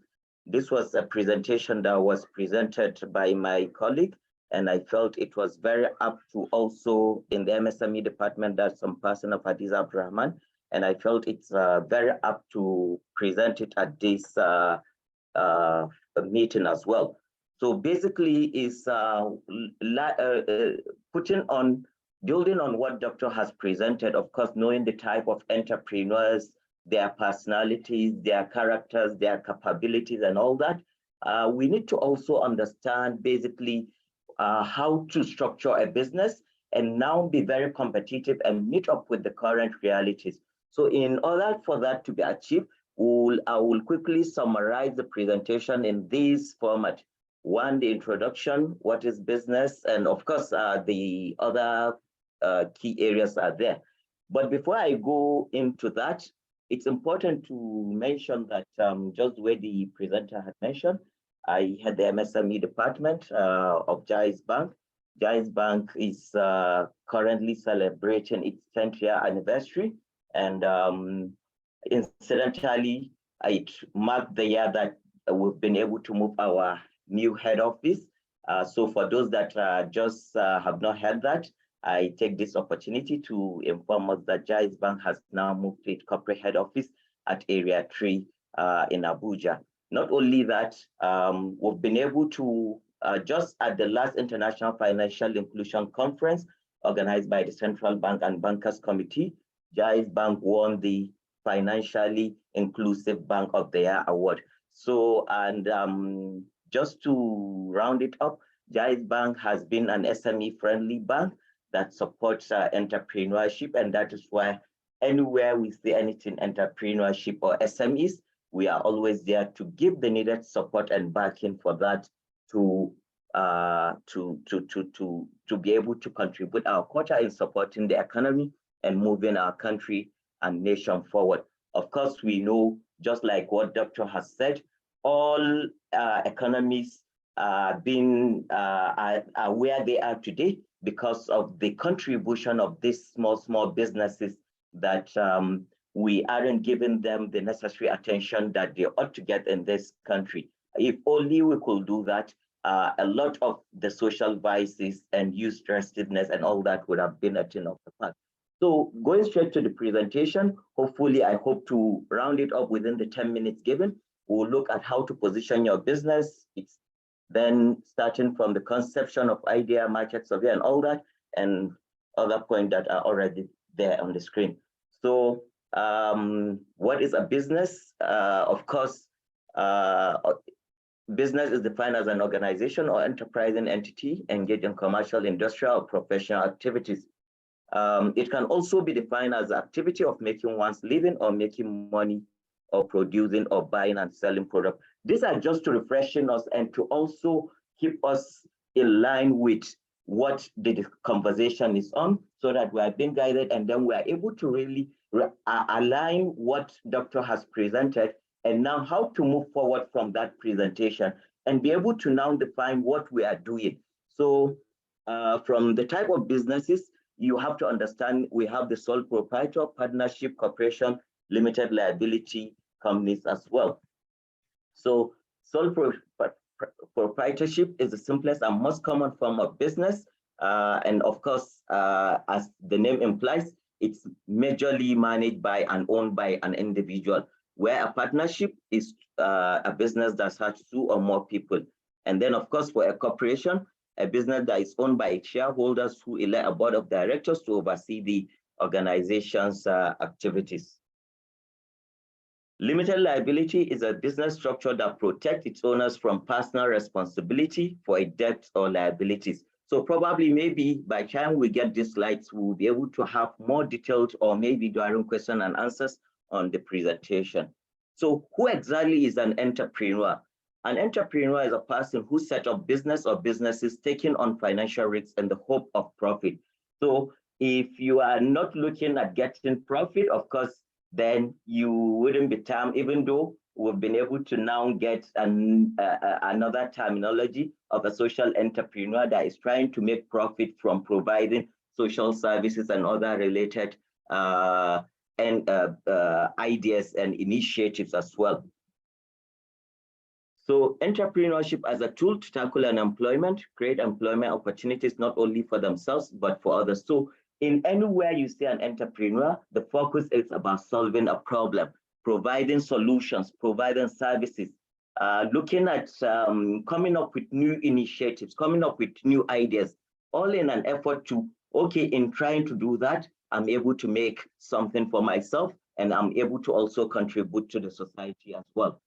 This was a presentation that was presented by my colleague, and I felt it was very apt to also in the MSME department, that's some person of Hadiza Abdurrahman, and I felt it's very apt to present it at this meeting as well. So basically is building on what Doctor has presented, of course, knowing the type of entrepreneurs, their personalities, their characters, their capabilities and all that. We need to also understand basically how to structure a business and now be very competitive and meet up with the current realities. So in order for that to be achieved, I will quickly summarize the presentation in this format. One, the introduction, what is business, and of course, the other key areas are there. But before I go into that, it's important to mention that just the way the presenter had mentioned, I had the MSME department of Jais Bank. Jais Bank is currently celebrating its 10th year anniversary. And incidentally, it marked the year that we've been able to move our new head office. So for those that just have not heard that, I take this opportunity to inform us that Jais Bank has now moved to its corporate head office at Area 3 in Abuja. Not only that, we've been able to, just at the last International Financial Inclusion Conference organized by the Central Bank and Bankers Committee, Jais Bank won the Financially Inclusive Bank of the Year award. So, and just to round it up, Jais Bank has been an SME-friendly bank that supports entrepreneurship, and that is why anywhere we see anything entrepreneurship or SMEs, we are always there to give the needed support and backing for that to be able to contribute our quota in supporting the economy and moving our country and nation forward. Of course, we know, just like what Doctor has said, all economies are where they are today because of the contribution of these small businesses that we aren't giving them the necessary attention that they ought to get in this country. If only we could do that, a lot of the social vices and youth restiveness and all that would have been a thing of the past. So going straight to the presentation, hopefully I hope to round it up within the 10 minutes given. We'll look at how to position your business. It's then starting from the conception of idea, market survey and all that, and other points that are already there on the screen. So what is a business? Of course, business is defined as an organization or enterprising entity engaged in commercial, industrial, or professional activities. It can also be defined as the activity of making one's living or making money or producing or buying and selling products. These are just to refreshing us and to also keep us in line with what the conversation is on so that we are being guided and then we are able to really align what Doctor has presented and now how to move forward from that presentation and be able to now define what we are doing. So from the type of businesses, you have to understand we have the sole proprietor, partnership, corporation, limited liability companies as well. So sole proprietorship is the simplest and most common form of business. And of course, as the name implies, it's majorly managed by and owned by an individual, where a partnership is a business that has two or more people. And then of course, for a corporation, a business that is owned by its shareholders who elect a board of directors to oversee the organization's activities. Limited liability is a business structure that protects its owners from personal responsibility for a debt or liabilities. So probably maybe by the time we get these slides, we'll be able to have more detailed or maybe during question and answers on the presentation. So who exactly is an entrepreneur? An entrepreneur is a person who set up business or businesses taking on financial risks in the hope of profit. So if you are not looking at getting profit, of course, then you wouldn't be termed, even though we've been able to now get another terminology of a social entrepreneur that is trying to make profit from providing social services and other related ideas and initiatives as well. So entrepreneurship as a tool to tackle unemployment, create employment opportunities, not only for themselves, but for others. So in anywhere you see an entrepreneur, the focus is about solving a problem, providing solutions, providing services, looking at coming up with new initiatives, coming up with new ideas, all in an effort to, okay, in trying to do that, I'm able to make something for myself, and I'm able to also contribute to the society as well.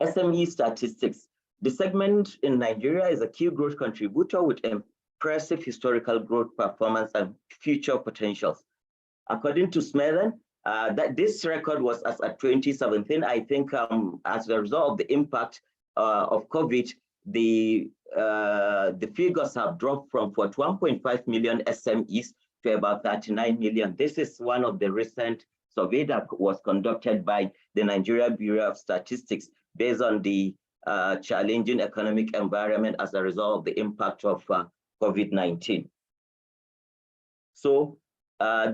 SME statistics. The segment in Nigeria is a key growth contributor with impressive historical growth performance and future potentials. According to Smethen, that this record was as at 2017. I think as a result of the impact of COVID, the figures have dropped from 41.5 million SMEs to about 39 million. This is one of the recent survey that was conducted by the Nigeria Bureau of Statistics based on the challenging economic environment as a result of the impact of COVID-19. So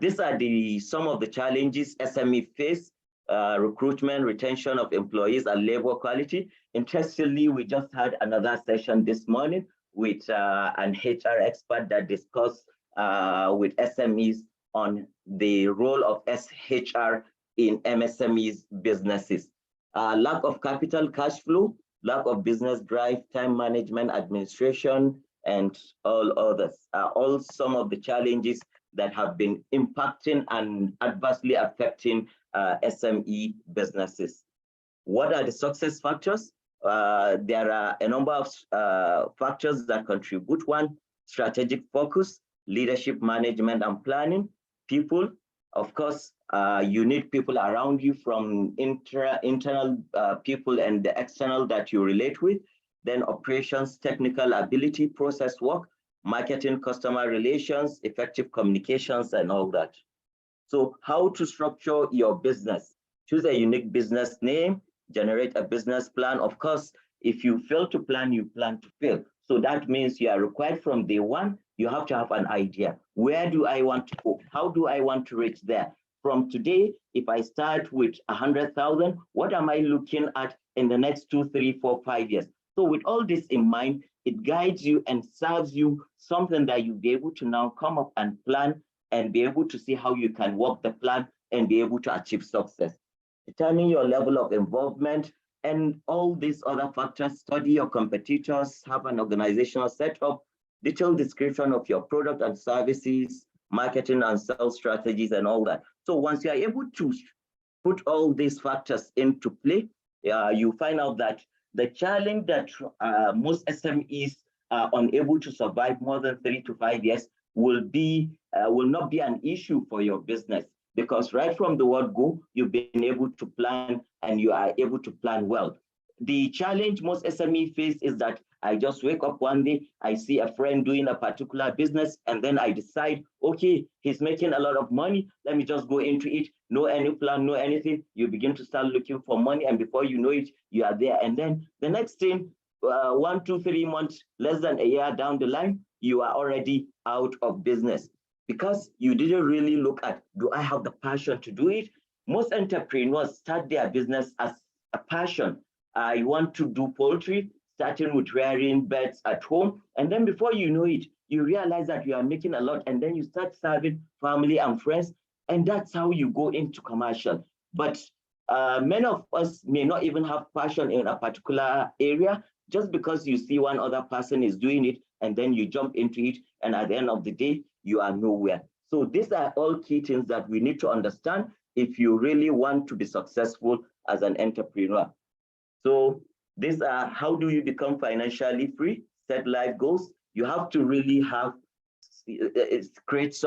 these are some of the challenges SME face: recruitment, retention of employees, and labor quality. Interestingly, we just had another session this morning with an HR expert that discussed with SMEs on the role of SHR in MSMEs businesses. Lack of capital cash flow, lack of business drive, time management, administration, and all others are all some of the challenges that have been impacting and adversely affecting SME businesses. What are the success factors? There are a number of factors that contribute. One, strategic focus, leadership, management, and planning. People, of course, you need people around you, from internal people and the external that you relate with. Then operations, technical ability, process work, marketing, customer relations, effective communications, and all that. So how to structure your business? Choose a unique business name, generate a business plan. Of course, if you fail to plan, you plan to fail. So that means you are required from day one, you have to have an idea. Where do I want to go? How do I want to reach there? From today, if I start with 100,000, what am I looking at in the next 2, 3, 4, 5 years? So with all this in mind, it guides you and serves you something that you'll be able to now come up and plan and be able to see how you can work the plan and be able to achieve success. Determine your level of involvement and all these other factors. Study your competitors, have an organizational setup, detailed description of your product and services, marketing and sales strategies, and all that. So once you are able to put all these factors into play, you find out that the challenge that most SMEs are unable to survive more than 3 to 5 years will not be an issue for your business, because right from the word go, you've been able to plan and you are able to plan well. The challenge most SME face is that I just wake up one day, I see a friend doing a particular business, and then I decide, okay, he's making a lot of money, let me just go into it. No any plan, no anything. You begin to start looking for money, and before you know it, you are there. And then the next thing, 1, 2, 3 months, less than a year down the line, you are already out of business because you didn't really look at, do I have the passion to do it? Most entrepreneurs start their business as a passion. I want to do poultry, starting with rearing birds at home. And then before you know it, you realize that you are making a lot, and then you start serving family and friends. And that's how you go into commercial. But many of us may not even have passion in a particular area, just because you see one other person is doing it, and then you jump into it. And at the end of the day, you are nowhere. So these are all key things that we need to understand if you really want to be successful as an entrepreneur. So these are, how do you become financially free? Set life goals. You have to really have, create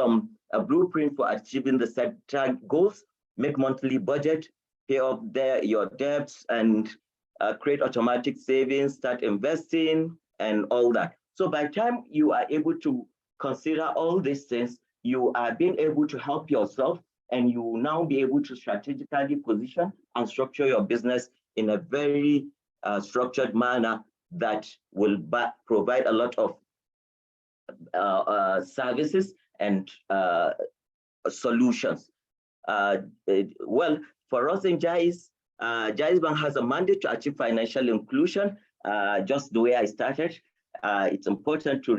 a blueprint for achieving the set goals, make monthly budget, pay off your debts, and create automatic savings, start investing, and all that. So by the time you are able to consider all these things, you are being able to help yourself, and you will now be able to strategically position and structure your business in a very structured manner that will provide a lot of services and solutions. Well, for us in Jais Bank has a mandate to achieve financial inclusion, just the way I started. It's important to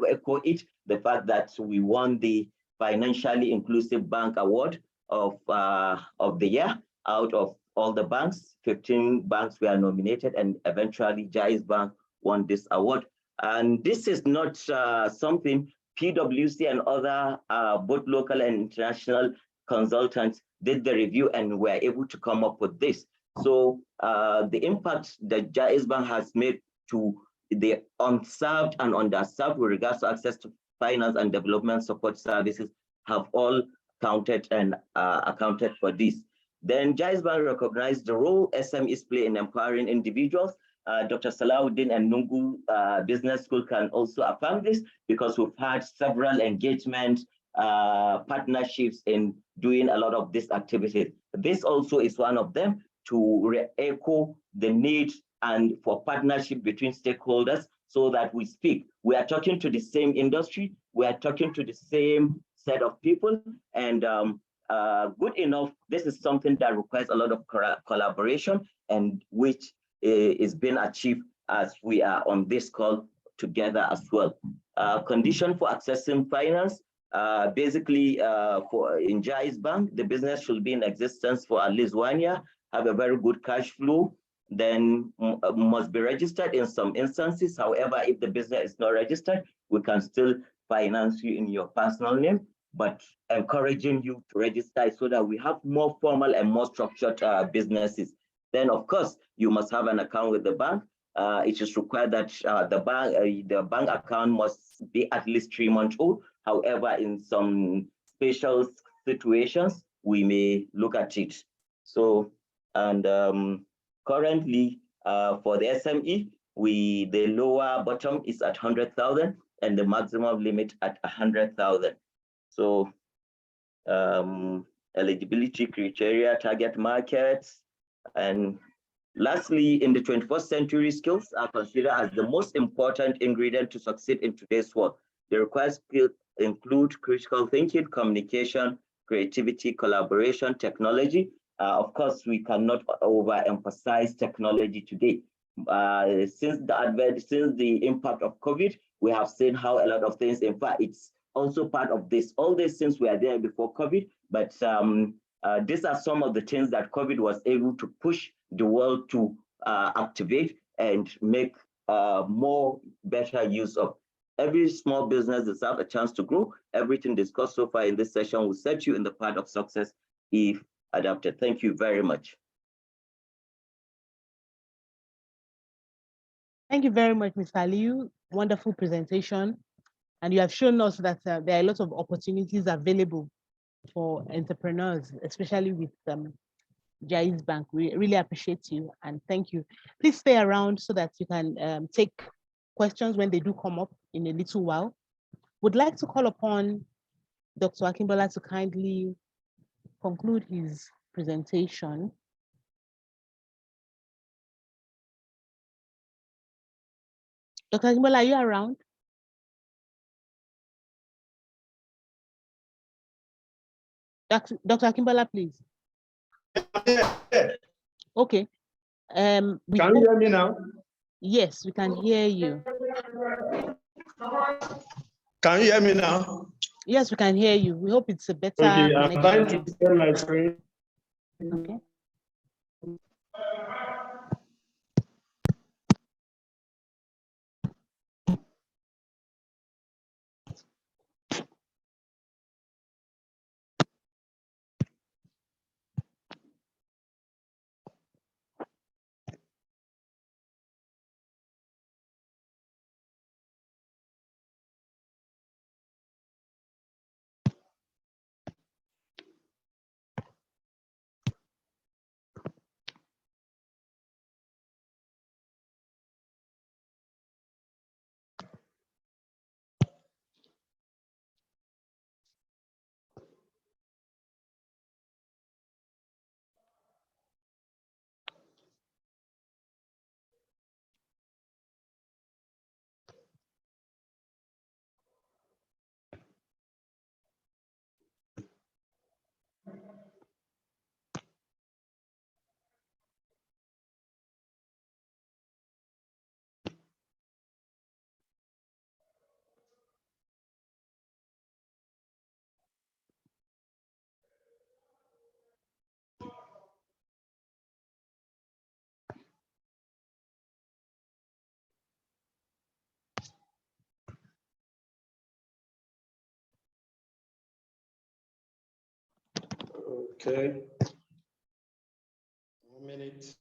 echo it, the fact that we won the Financially Inclusive Bank Award of the year. Out of all the banks, 15 banks were nominated, and eventually Jais Bank won this award. And this is not something PwC and other both local and international consultants did the review and were able to come up with this. So the impact that Jais Bank has made to the unserved and underserved with regards to access to finance and development support services have all counted and accounted for this. Then Jais Bank recognized the role SMEs play in empowering individuals. Dr. Salahuddin and Nungu Business School can also affirm this, because we've had several engagement partnerships in doing a lot of these activities. This also is one of them, to echo the need and for partnership between stakeholders, so that we speak. We are talking to the same industry, we are talking to the same set of people, and good enough, this is something that requires a lot of collaboration, and which is being achieved as we are on this call together as well. Condition for accessing finance, basically for in Jais Bank, the business should be in existence for at least 1 year, have a very good cash flow, then must be registered in some instances. However, if the business is not registered, we can still finance you in your personal name, but encouraging you to register so that we have more formal and more structured businesses. Then, of course, you must have an account with the bank. It is required that the bank account must be at least 3 months old. However, in some special situations, we may look at it. So, and currently, for the SME, the lower bottom is at 100,000 and the maximum limit at 100,000. So, eligibility criteria, target markets, and lastly, in the 21st century, skills are considered as the most important ingredient to succeed in today's world. The required skills include critical thinking, communication, creativity, collaboration, technology. Of course, we cannot overemphasize technology today. Since the impact of COVID, we have seen how a lot of things, in fact, it's also part of this. All these things were there before COVID, but these are some of the things that COVID was able to push the world to activate and make more better use of. Every small business deserves a chance to grow. Everything discussed so far in this session will set you in the path of success if adapted. Thank you very much.
Thank you very much, Mr. Aliu. Wonderful presentation. And you have shown us that there are a lot of opportunities available for entrepreneurs, especially with Jais Bank. We really appreciate you and thank you. Please stay around so that you can take questions when they do come up in a little while. Would like to call upon Dr. Akimbola to kindly conclude his presentation. Dr. Akimbola, are you around? Dr. Akimbola, please. Okay.
Can you hear me now?
Yes, we can hear you.
Can you hear me now?
Yes, we can hear you. We hope it's a better
Okay, I'm trying to share my screen.
Okay.
Okay. 1 minute.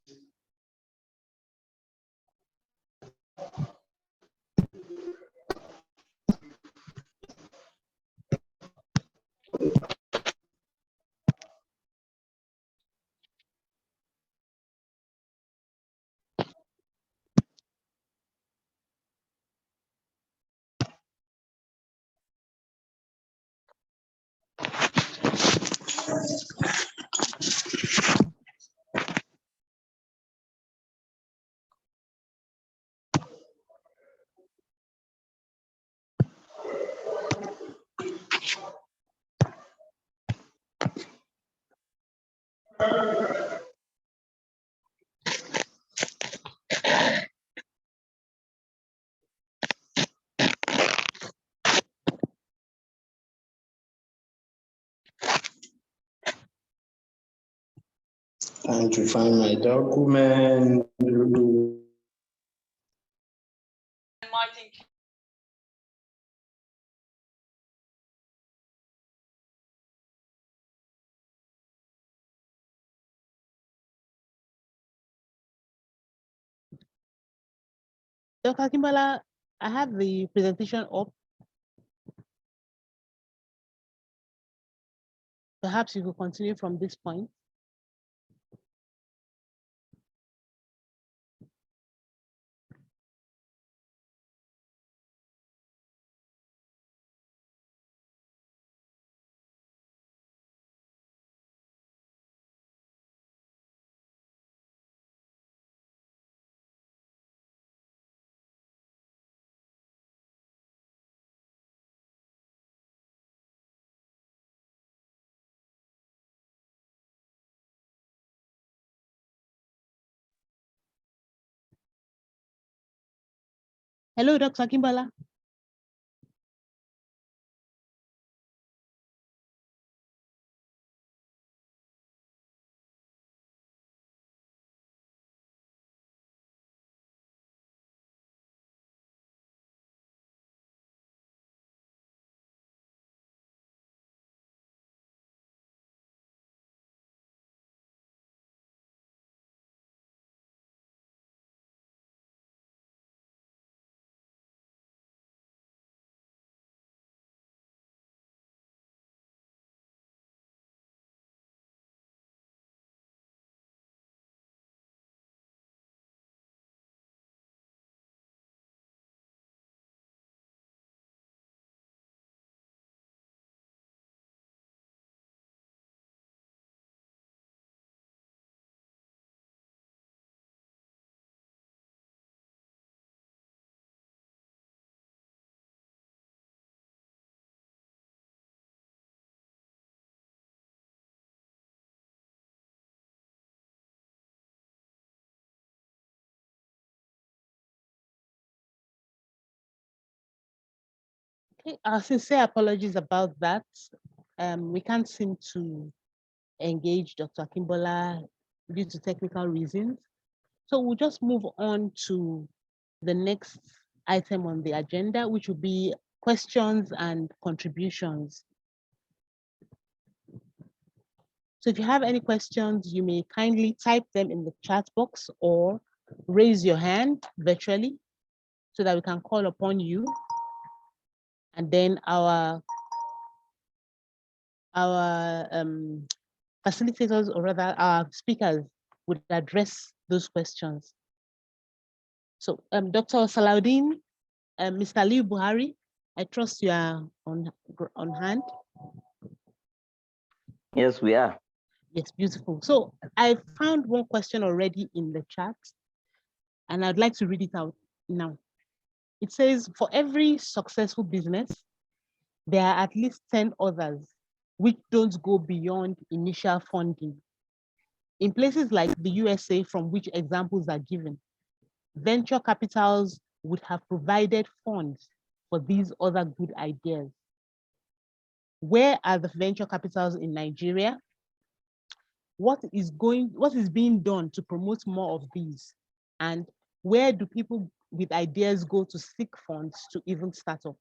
Trying to find my document.
Dr. Kimbala, I have the presentation up. Perhaps you could continue from this point. Hello, Dr. Kimbala. Okay, our sincere apologies about that. We can't seem to engage Dr. Kimbola due to technical reasons. So we'll just move on to the next item on the agenda, which will be questions and contributions. So if you have any questions, you may kindly type them in the chat box or raise your hand virtually so that we can call upon you. And then our facilitators, or rather our speakers, would address those questions. So Dr. Salaudin, Mr. Aliu Buhari, I trust you are on hand.
Yes, we are.
Yes, beautiful. So I found one question already in the chat, and I'd like to read it out now. It says, for every successful business, there are at least 10 others which don't go beyond initial funding. In places like the USA, from which examples are given, venture capitals would have provided funds for these other good ideas. Where are the venture capitals in Nigeria? What is being done to promote more of these? And where do people with ideas go to seek funds to even start up?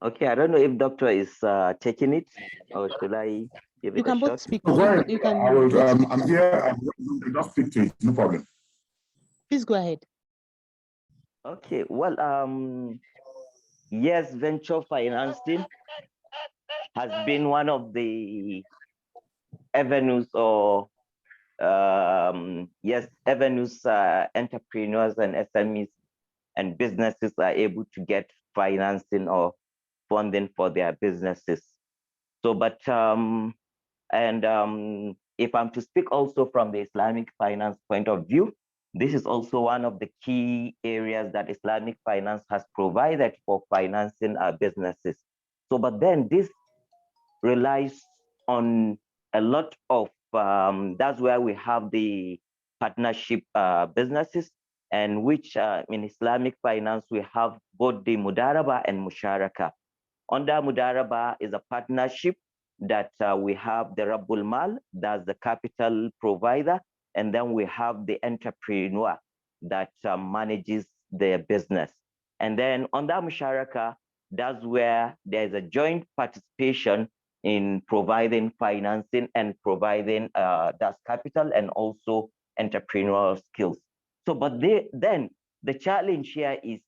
Okay, I don't know if doctor is taking it, or should I give
You
it a
can both
shot?
speak.
So go ahead.
You can
I will,
both speak.
I'm here. I'll just speak to it. No problem.
Please go ahead.
Okay, well, yes, venture financing has been one of the avenues, or yes, avenues entrepreneurs and SMEs and businesses are able to get financing or funding for their businesses. So, but if I'm to speak also from the Islamic finance point of view, this is also one of the key areas that Islamic finance has provided for financing our businesses. So, but then this relies on a lot of, that's where we have the partnership businesses, and which in Islamic finance, we have both the Mudaraba and Musharaka. Under Mudaraba is a partnership that we have the Rabbul Mal, that's the capital provider, and then we have the entrepreneur that manages their business. And then under Musharaka, that's where there's a joint participation in providing financing and providing that's capital and also entrepreneurial skills. So, but then the challenge here is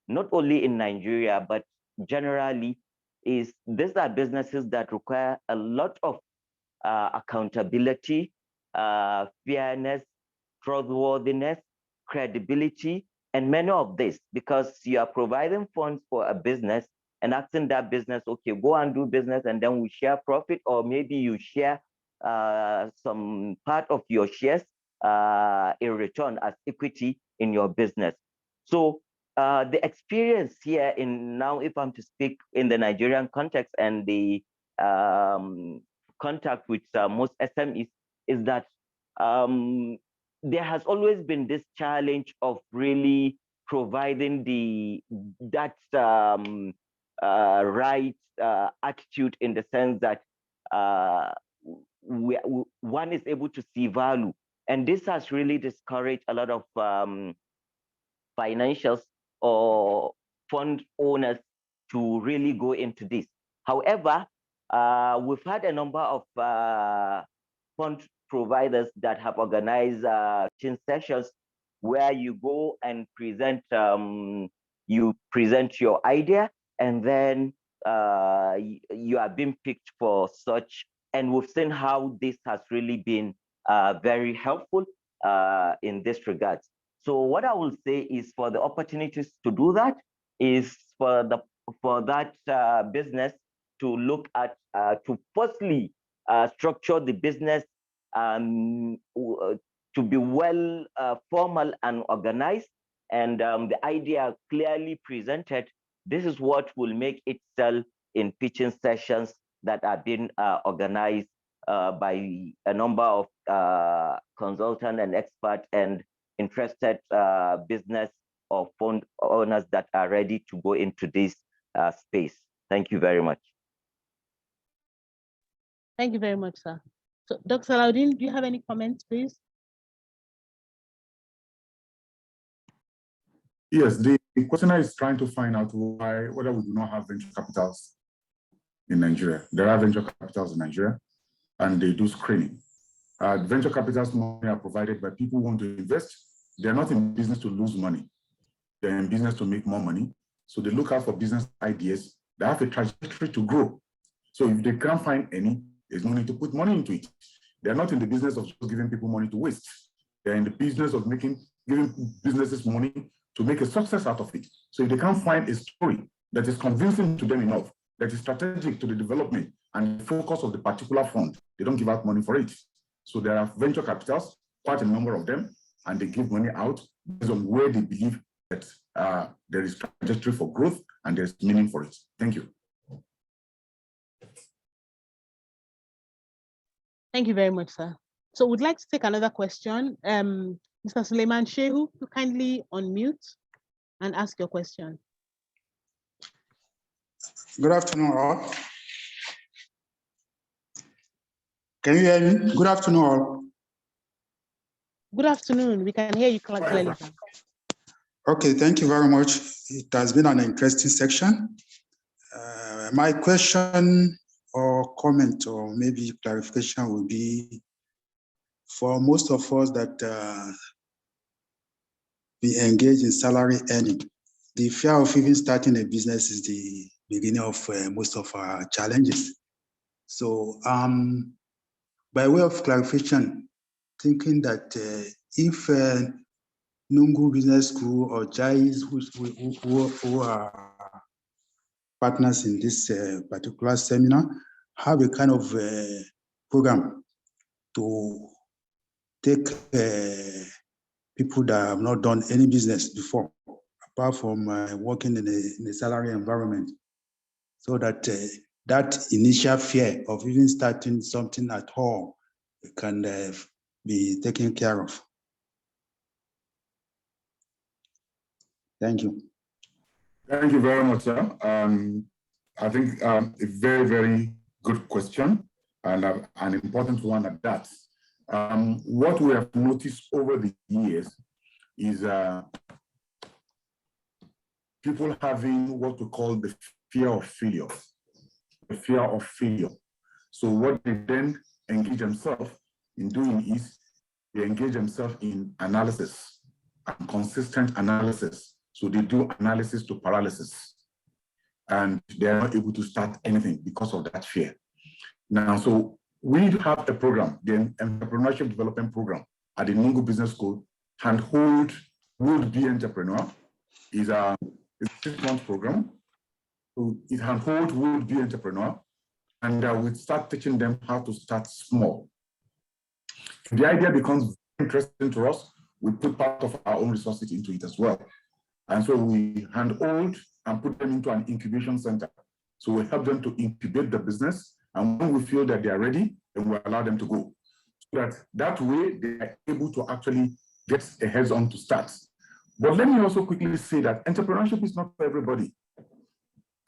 not only in Nigeria, but generally, is these are businesses that require a lot of accountability, fairness, trustworthiness, credibility, and many of this, because you are providing funds for a business and asking that business, okay, go and do business, and then we share profit, or maybe you share some part of your shares in return as equity in your business. So the experience here in now, if I'm to speak in the Nigerian context and the contact with most SMEs, is that there has always been this challenge of really providing that right attitude, in the sense that one is able to see value. And this has really discouraged a lot of financials or fund owners to really go into this. However, we've had a number of fund providers that have organized sessions where you go and present, you present your idea, and then you are being picked for such. And we've seen how this has really been very helpful in this regard. So what I will say is, for the opportunities to do that, is for that business to look at, to firstly structure the business to be well formal and organized, and the idea clearly presented. This is what will make it sell in pitching sessions that are being organized by a number of consultants and experts and interested business or fund owners that are ready to go into this space. Thank you very much.
Thank you very much, sir. So, Dr. Salaudin, do you have any comments, please?
Yes, the questioner is trying to find out whether we do not have venture capitals in Nigeria. There are venture capitals in Nigeria, and they do screening. Venture capitals money are provided by people who want to invest. They're not in business to lose money. They're in business to make more money. So they look out for business ideas that have a trajectory to grow. So if they can't find any, there's no need to put money into it. They're not in the business of just giving people money to waste. They're in the business of giving businesses money to make a success out of it. So if they can't find a story that is convincing to them enough, that is strategic to the development and the focus of the particular fund, they don't give out money for it. So there are venture capitals, quite a number of them, and they give money out based on where they believe that there is trajectory for growth and there's meaning for it. Thank you.
Thank you very much, sir. So we'd like to take another question. Mr. Suleiman Shehu, you kindly unmute and ask your question.
Good afternoon, all. Can you hear me? Good afternoon, all.
Good afternoon. We can hear you clearly, sir.
Okay, thank you very much. It has been an interesting section. My question or comment or maybe clarification will be for most of us that we engage in salary earning, the fear of even starting a business is the beginning of most of our challenges. So by way of clarification, thinking that if Nungu Business School or JAIS, who are partners in this particular seminar, have a kind of program to take people that have not done any business before, apart from working in a salary environment, so that that initial fear of even starting something at all can be taken care of. Thank you.
Thank you very much, sir. I think a very, very good question and an important one at that. What we have noticed over the years is people having what we call the fear of failure. The fear of failure. So what they then engage themselves in doing is they engage themselves in analysis and consistent analysis. So they do analysis to paralysis, and they're not able to start anything because of that fear. Now, so we have a program, the Entrepreneurship Development Program at the Nungu Business School. Handhold Would Be Entrepreneur is a 6-month program. So it handhold Would Be Entrepreneur, and we start teaching them how to start small. If the idea becomes interesting to us, we put part of our own resources into it as well. And so we handhold and put them into an incubation center. So we help them to incubate the business, and when we feel that they are ready, then we allow them to go. So that way they are able to actually get a heads on to start. But let me also quickly say that entrepreneurship is not for everybody.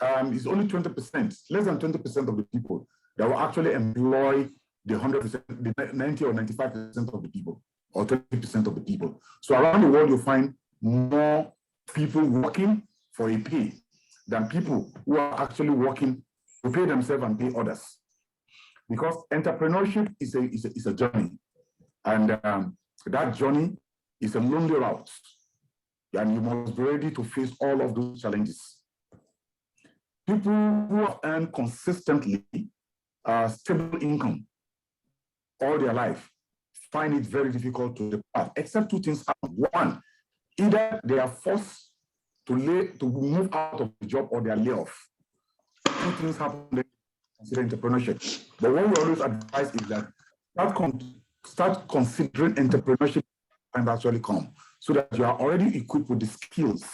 It's only 20%, less than 20% of the people that will actually employ the 100%, the 90 or 95% of the people, or 20% of the people. So around the world, you'll find more people working for a pay than people who are actually working to pay themselves and pay others. Because entrepreneurship is a journey, and that journey is a lonely route, and you must be ready to face all of those challenges. People who earn consistently stable income all their life find it very difficult to depart, except two things happen. One, either they are forced to move out of the job or they are laid off. Two things happen when you consider entrepreneurship. But what we always advise is that start considering entrepreneurship and actually come, so that you are already equipped with the skills.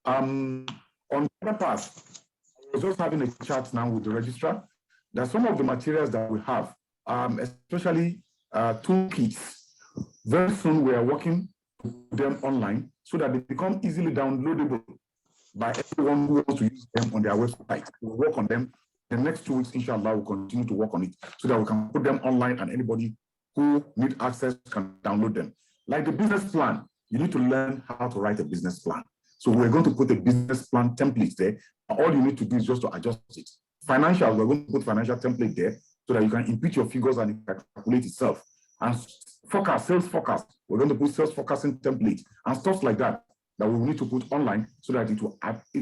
On the other part, I was just having a chat now with the registrar that some of the materials that we have, especially toolkits, very soon we are working with them online so that they become easily downloadable by everyone who wants to use them on their website. We'll work on them. The next 2 weeks, inshallah, we'll continue to work on it so that we can put them online and anybody who needs access can download them. Like the business plan, you need to learn how to write a business plan. So we're going to put a business plan template there. All you need to do is just to adjust it. Financial, we're going to put financial template there so that you can input your figures and it can calculate itself. And forecast, sales forecast, we're going to put sales forecasting template and stuff like that we need to put online so that it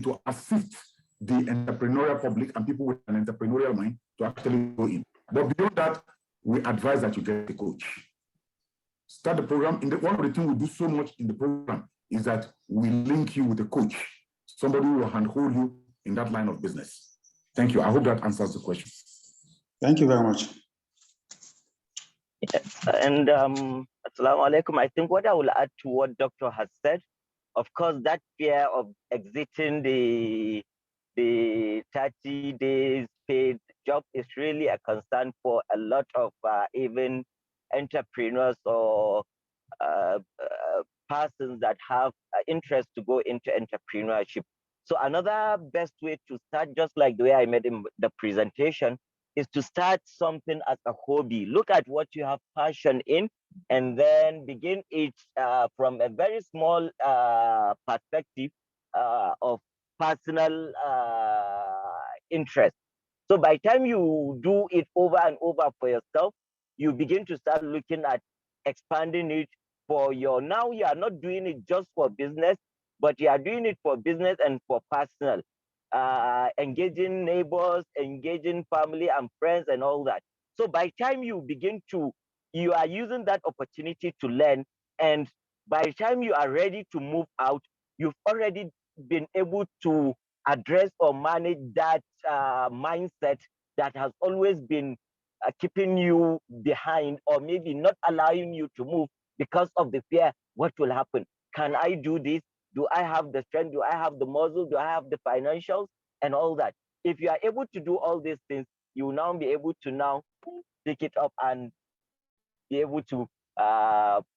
will assist the entrepreneurial public and people with an entrepreneurial mind to actually go in. But beyond that, we advise that you get a coach. Start the program. One of the things we do so much in the program is that we link you with a coach, somebody who will handhold you in that line of business. Thank you. I hope that answers the question.
Thank you very much.
Yes, and Assalamu alaikum. I think what I will add to what Doctor has said, of course, that fear of exiting the 30 days paid job is really a concern for a lot of even entrepreneurs or persons that have interest to go into entrepreneurship. So another best way to start, just like the way I made in the presentation, is to start something as a hobby. Look at what you have passion in, and then begin it from a very small perspective of personal interest. So by the time you do it over and over for yourself, you begin to start looking at expanding it for your, now you are not doing it just for business, but you are doing it for business and for personal, engaging neighbors, engaging family and friends and all that. So by the time you begin to, you are using that opportunity to learn, and by the time you are ready to move out, you've already been able to address or manage that mindset that has always been keeping you behind, or maybe not allowing you to move because of the fear. What will happen? Can I do this? Do I have the strength? Do I have the muscle? Do I have the financials and all that? If you are able to do all these things, you will now be able to now pick it up and be able to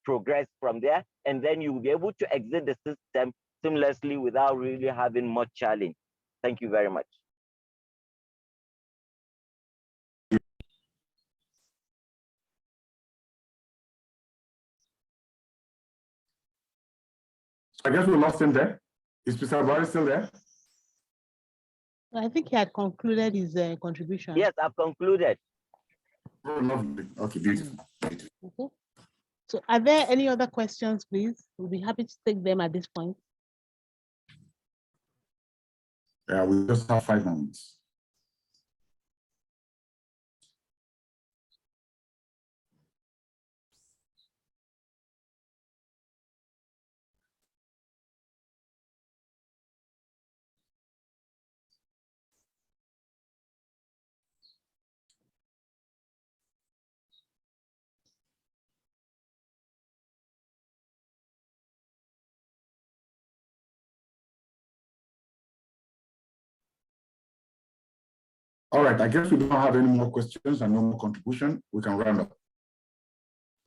progress from there. And then you will be able to exit the system seamlessly without really having much challenge. Thank you very much.
I guess we lost him there. Is Mr. Barry still there?
I think he had concluded his contribution.
Yes, I've concluded.
Oh, lovely. Okay, beautiful.
Okay. So are there any other questions, please? We'll be happy to take them at this point.
Yeah, we just have 5 minutes. All right, I guess we don't have any more questions and no more contribution. We can round up.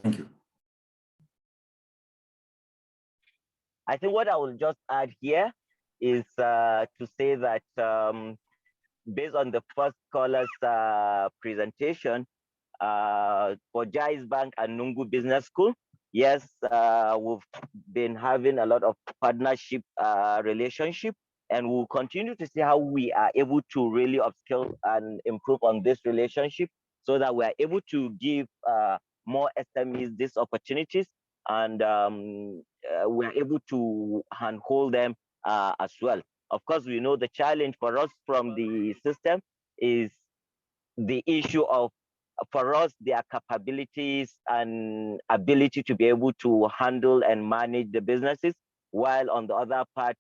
Thank you.
I think what I will just add here is to say that based on the first caller's presentation, for Jais Bank and Nungu Business School, yes, we've been having a lot of partnership relationship, and we'll continue to see how we are able to really upskill and improve on this relationship so that we're able to give more SMEs these opportunities, and we're able to handhold them as well. Of course, we know the challenge for us from the system is the issue of, for us, their capabilities and ability to be able to handle and manage the businesses, while on the other part,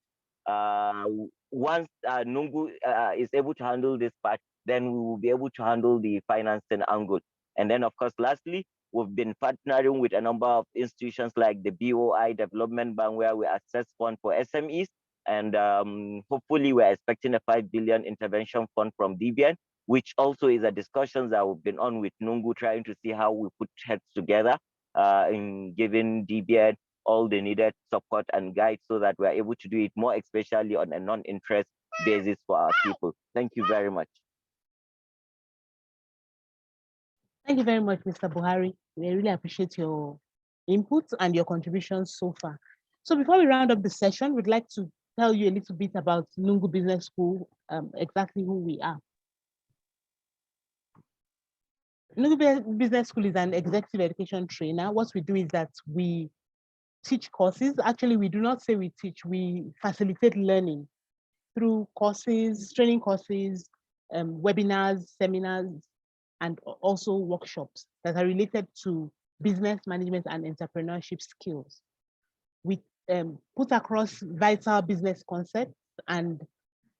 once Nungu is able to handle this part, then we will be able to handle the financing angle. And then, of course, lastly, we've been partnering with a number of institutions like the BOI Development Bank, where we access fund for SMEs. And hopefully, we're expecting a 5 billion intervention fund from DBN, which also is a discussion that we've been on with Nungu, trying to see how we put heads together in giving DBN all the needed support and guide so that we're able to do it more, especially on a non-interest basis for our people. Thank you very much.
Thank you very much, Mr. Buhari. We really appreciate your input and your contributions so far. So before we round up the session, we'd like to tell you a little bit about Nungu Business School, exactly who we are. Nungu Business School is an executive education trainer. What we do is that we teach courses. Actually, we do not say we teach, we facilitate learning through courses, training courses, webinars, seminars, and also workshops that are related to business management and entrepreneurship skills. We put across vital business concepts and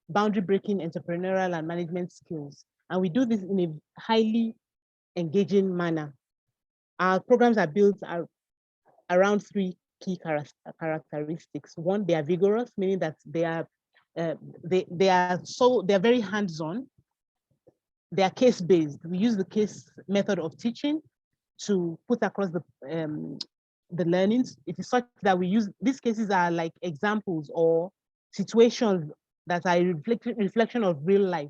boundary-breaking entrepreneurial and management skills. And we do this in a highly engaging manner. Our programs are built around 3 key characteristics. One, they are vigorous, meaning that they are very hands-on. They are case-based. We use the case method of teaching to put across the learnings. It is such that we use, these cases are like examples or situations that are a reflection of real life.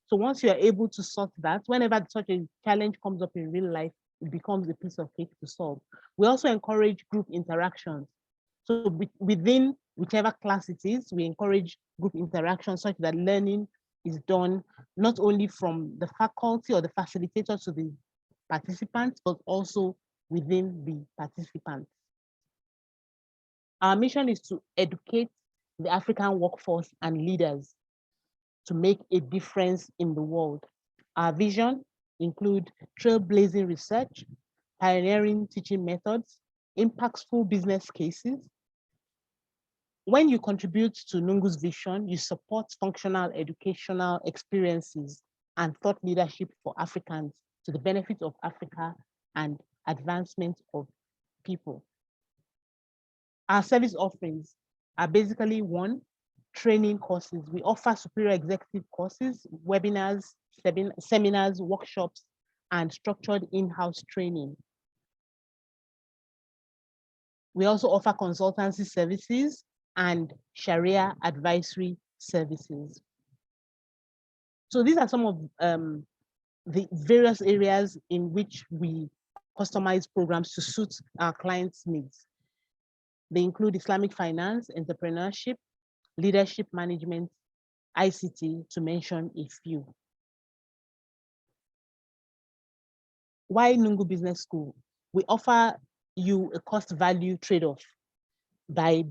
So once you are able to sort that, whenever such a challenge comes up in real life, it becomes a piece of cake to solve. We also encourage group interactions. So within whichever class it is, we encourage group interactions such that learning is done not only from the faculty or the facilitator to the participants, but also within the participants. Our mission is to educate the African workforce and leaders to make a difference in the world. Our vision include trailblazing research, pioneering teaching methods, impactful business cases. When you contribute to Nungu's vision, you support functional educational experiences and thought leadership for Africans to the benefit of Africa and advancement of people. Our service offerings are basically one, training courses. We offer superior executive courses, webinars, seminars, workshops, and structured in-house training. We also offer consultancy services and Sharia advisory services. So these are some of the various areas in which we customize programs to suit our clients' needs. They include Islamic finance, entrepreneurship, leadership management, ICT, to mention a few. Why Nungu Business School? We offer you a cost-value trade-off by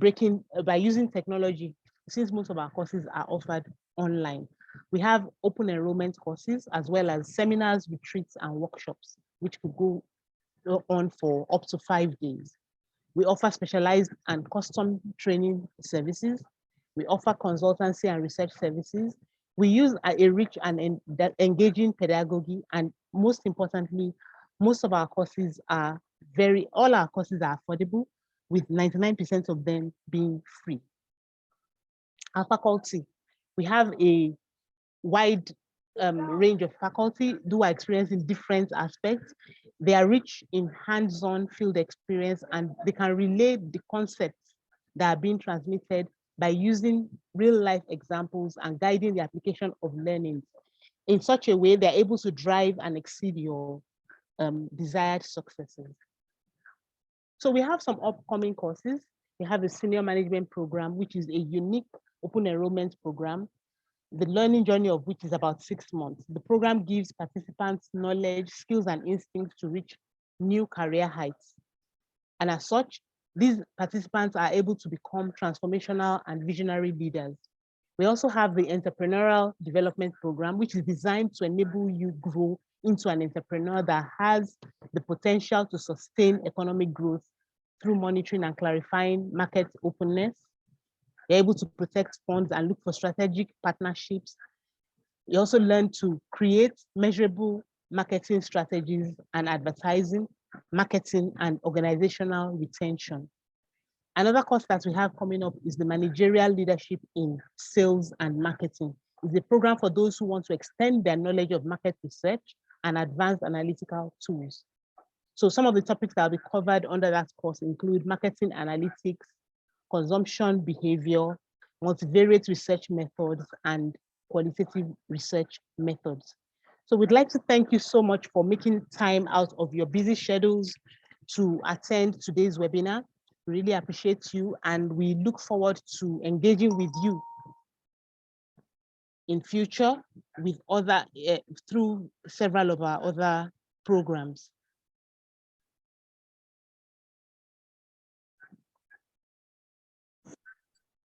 using technology, since most of our courses are offered online. We have open enrollment courses as well as seminars, retreats, and workshops, which could go on for up to 5 days. We offer specialized and custom training services. We offer consultancy and research services. We use a rich and engaging pedagogy, and most importantly, most of our courses are all our courses are affordable, with 99% of them being free. Our faculty, we have a wide range of faculty who are experiencing different aspects. They are rich in hands-on field experience, and they can relate the concepts that are being transmitted by using real-life examples and guiding the application of learning in such a way they're able to drive and exceed your desired successes. So we have some upcoming courses. We have a senior management program, which is a unique open enrollment program, the learning journey of which is about 6 months. The program gives participants knowledge, skills, and instincts to reach new career heights. And as such, these participants are able to become transformational and visionary leaders. We also have the entrepreneurial development program, which is designed to enable you grow into an entrepreneur that has the potential to sustain economic growth through monitoring and clarifying market openness. You're able to protect funds and look for strategic partnerships. You also learn to create measurable marketing strategies and advertising, marketing, and organizational retention. Another course that we have coming up is the managerial leadership in sales and marketing. It's a program for those who want to extend their knowledge of market research and advanced analytical tools. So some of the topics that will be covered under that course include marketing analytics, consumption behavior, multivariate research methods, and qualitative research methods. So we'd like to thank you so much for making time out of your busy schedules to attend today's webinar. We really appreciate you, and we look forward to engaging with you in future with through several of our other programs.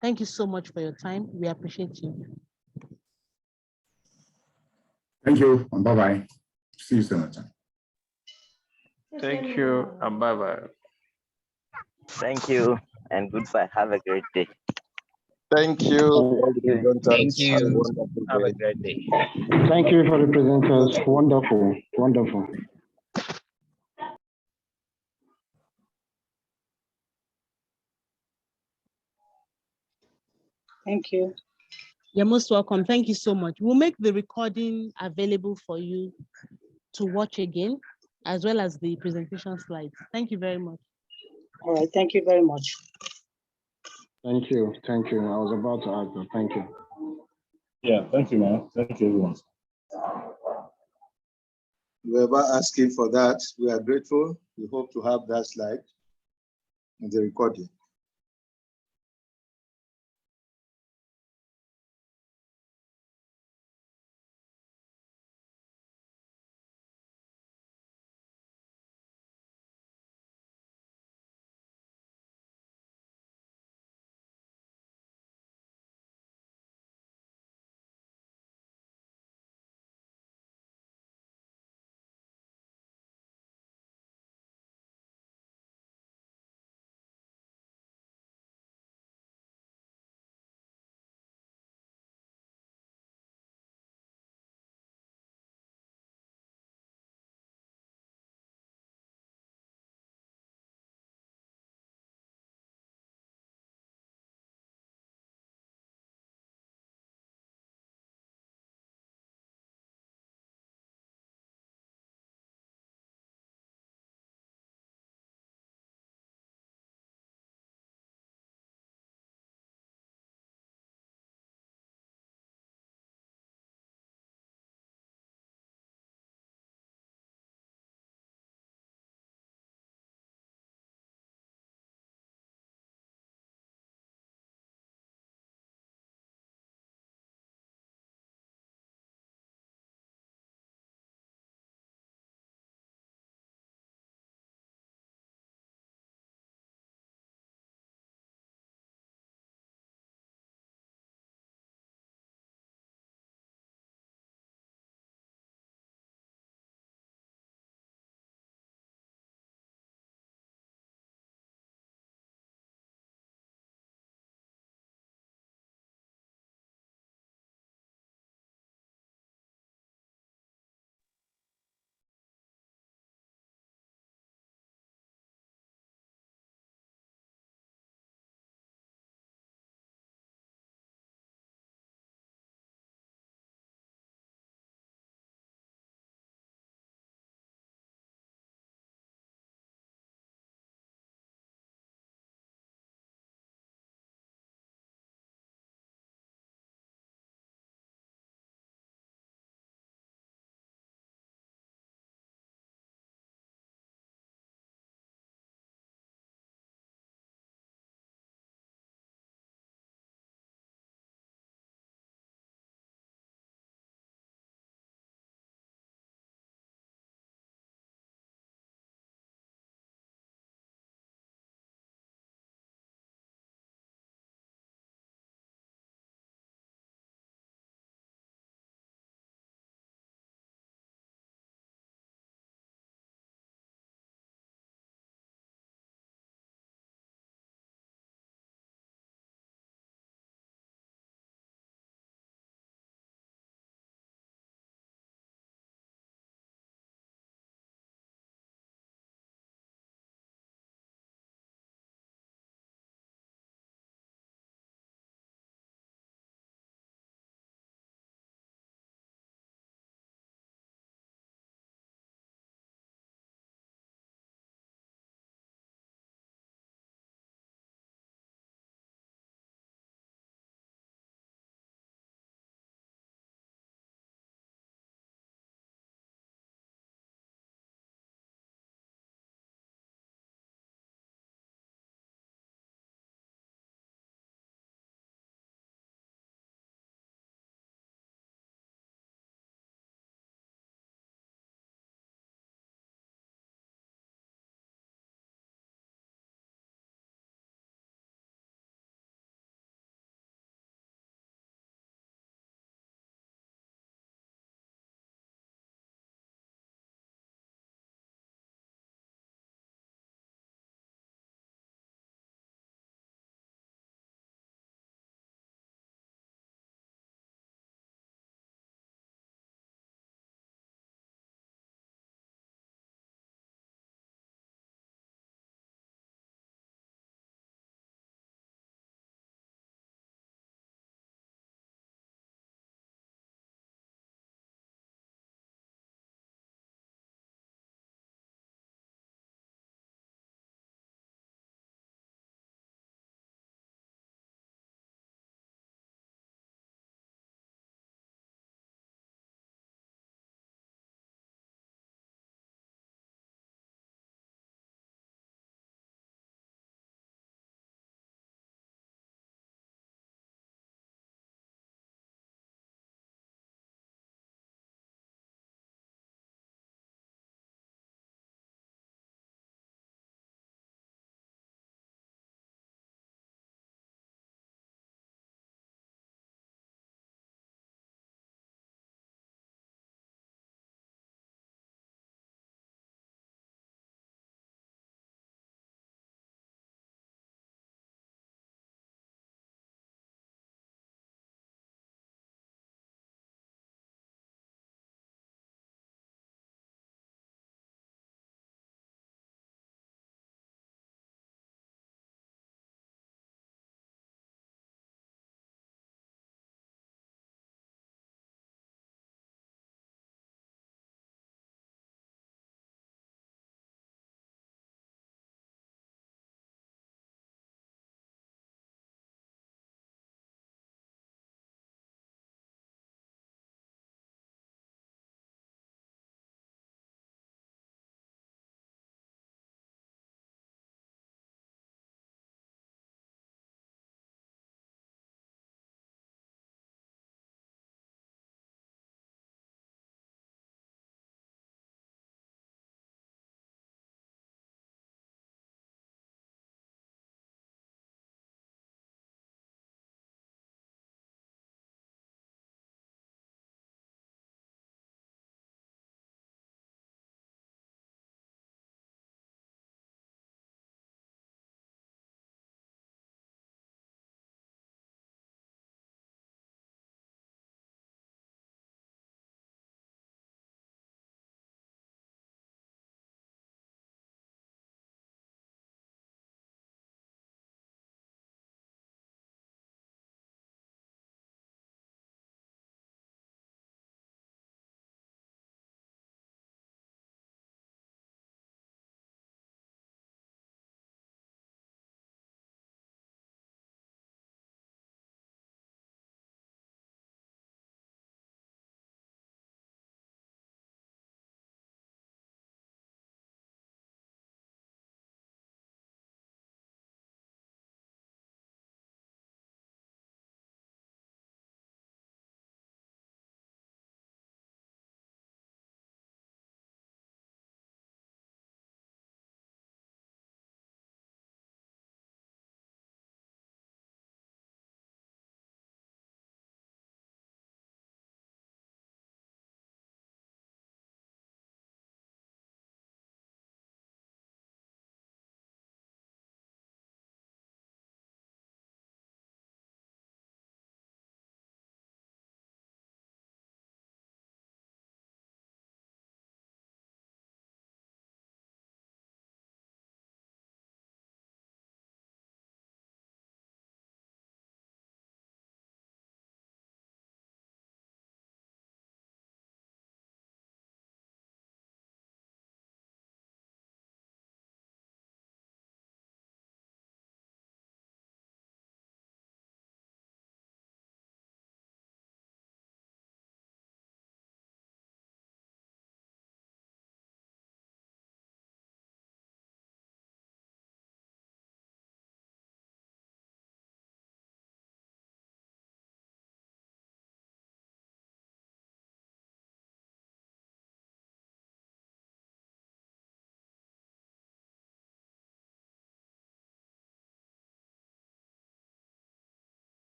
Thank you so much for your time. We appreciate you.
Thank you, and bye-bye. See you soon.
Thank you and bye-bye.
Thank you and goodbye. Have a great day.
Thank you.
Thank you. Have a great day.
Thank you for the presenters. Wonderful, wonderful.
Thank you.
You're most welcome. Thank you so much. We'll make the recording available for you to watch again, as well as the presentation slides. Thank you very much.
All right. Thank you very much.
Thank you. Thank you. I was about to ask you. Thank you.
Yeah, thank you, man. Thank you, everyone.
Whoever asking for that, we are grateful. We hope to have that slide in the recording.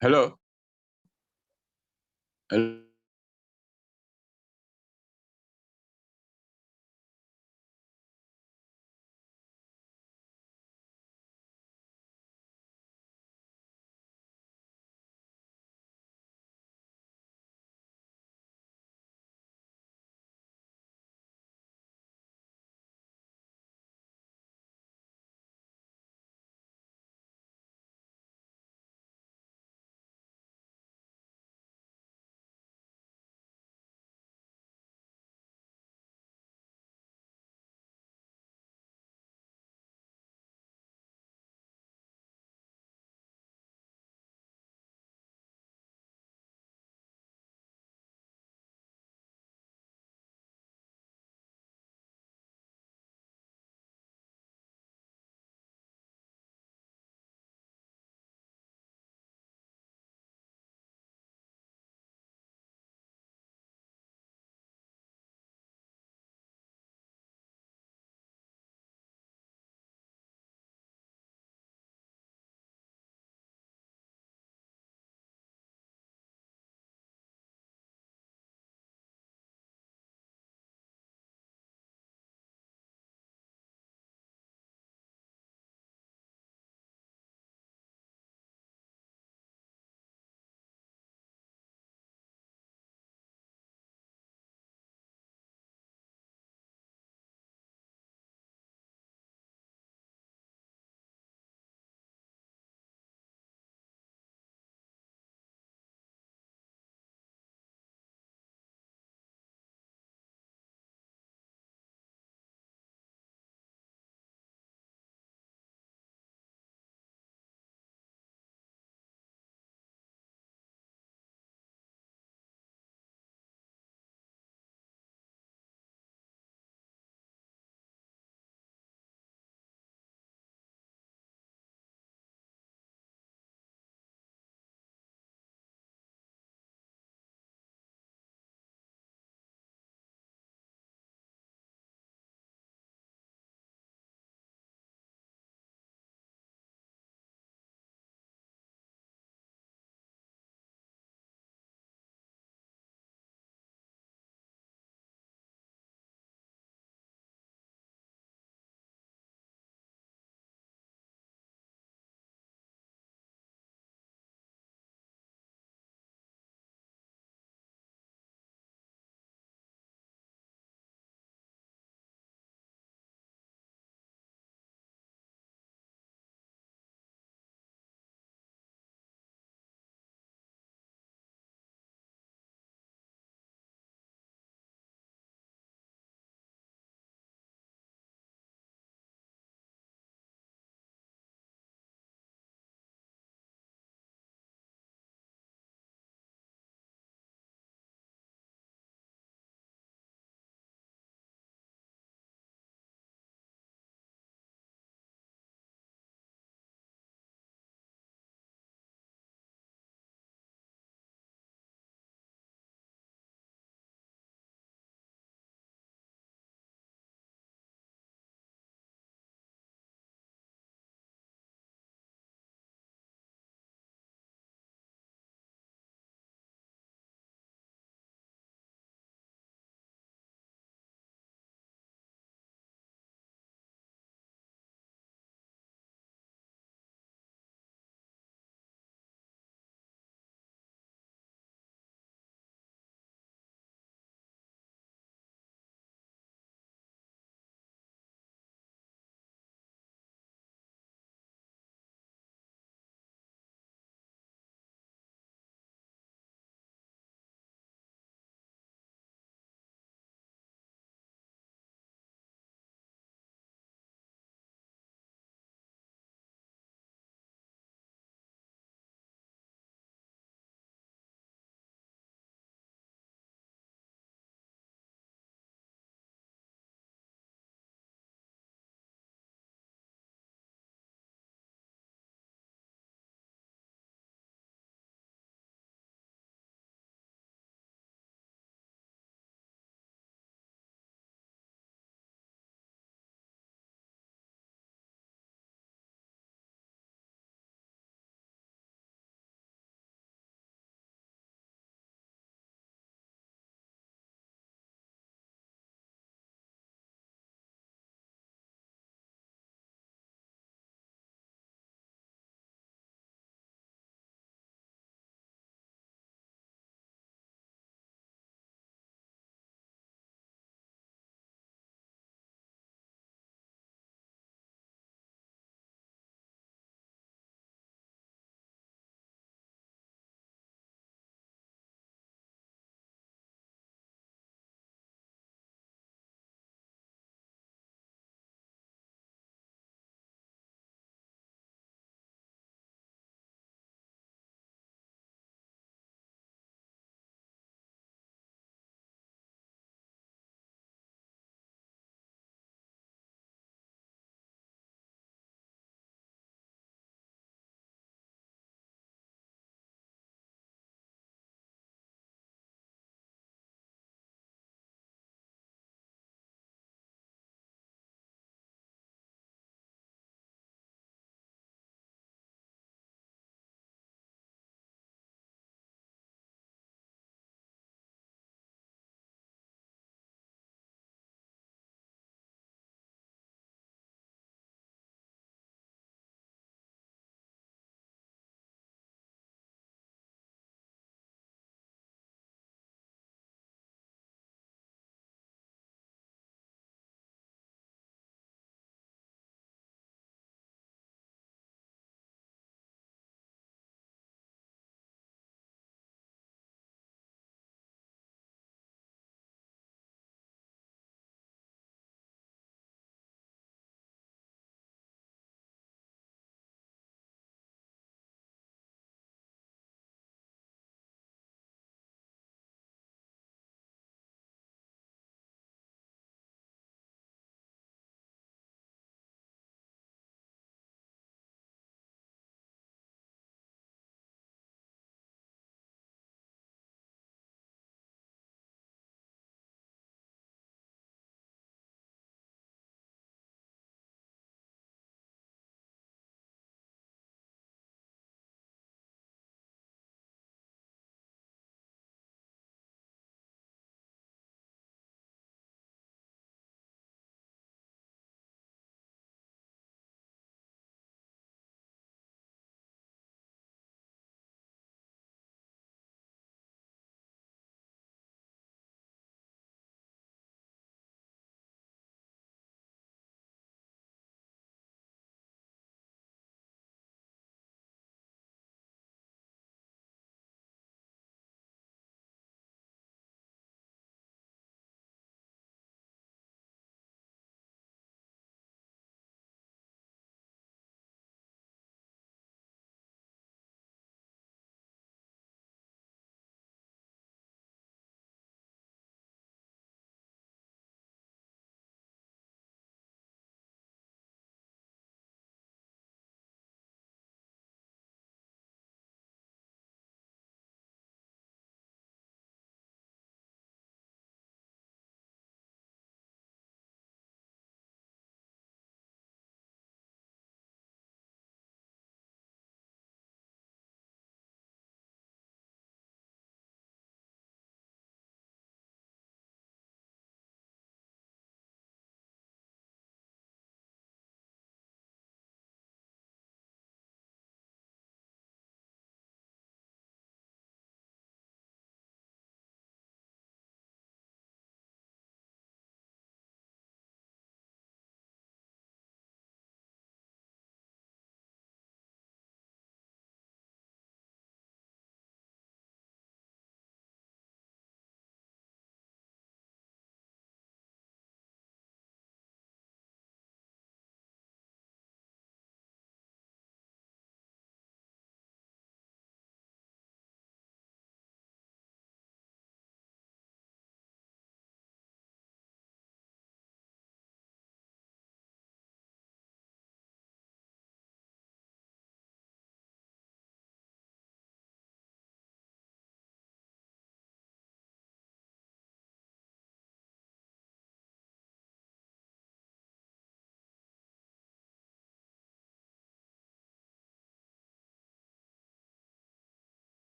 Hello? Hello?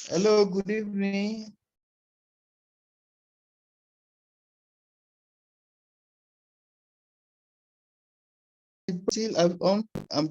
Hello, good evening. Still, I'm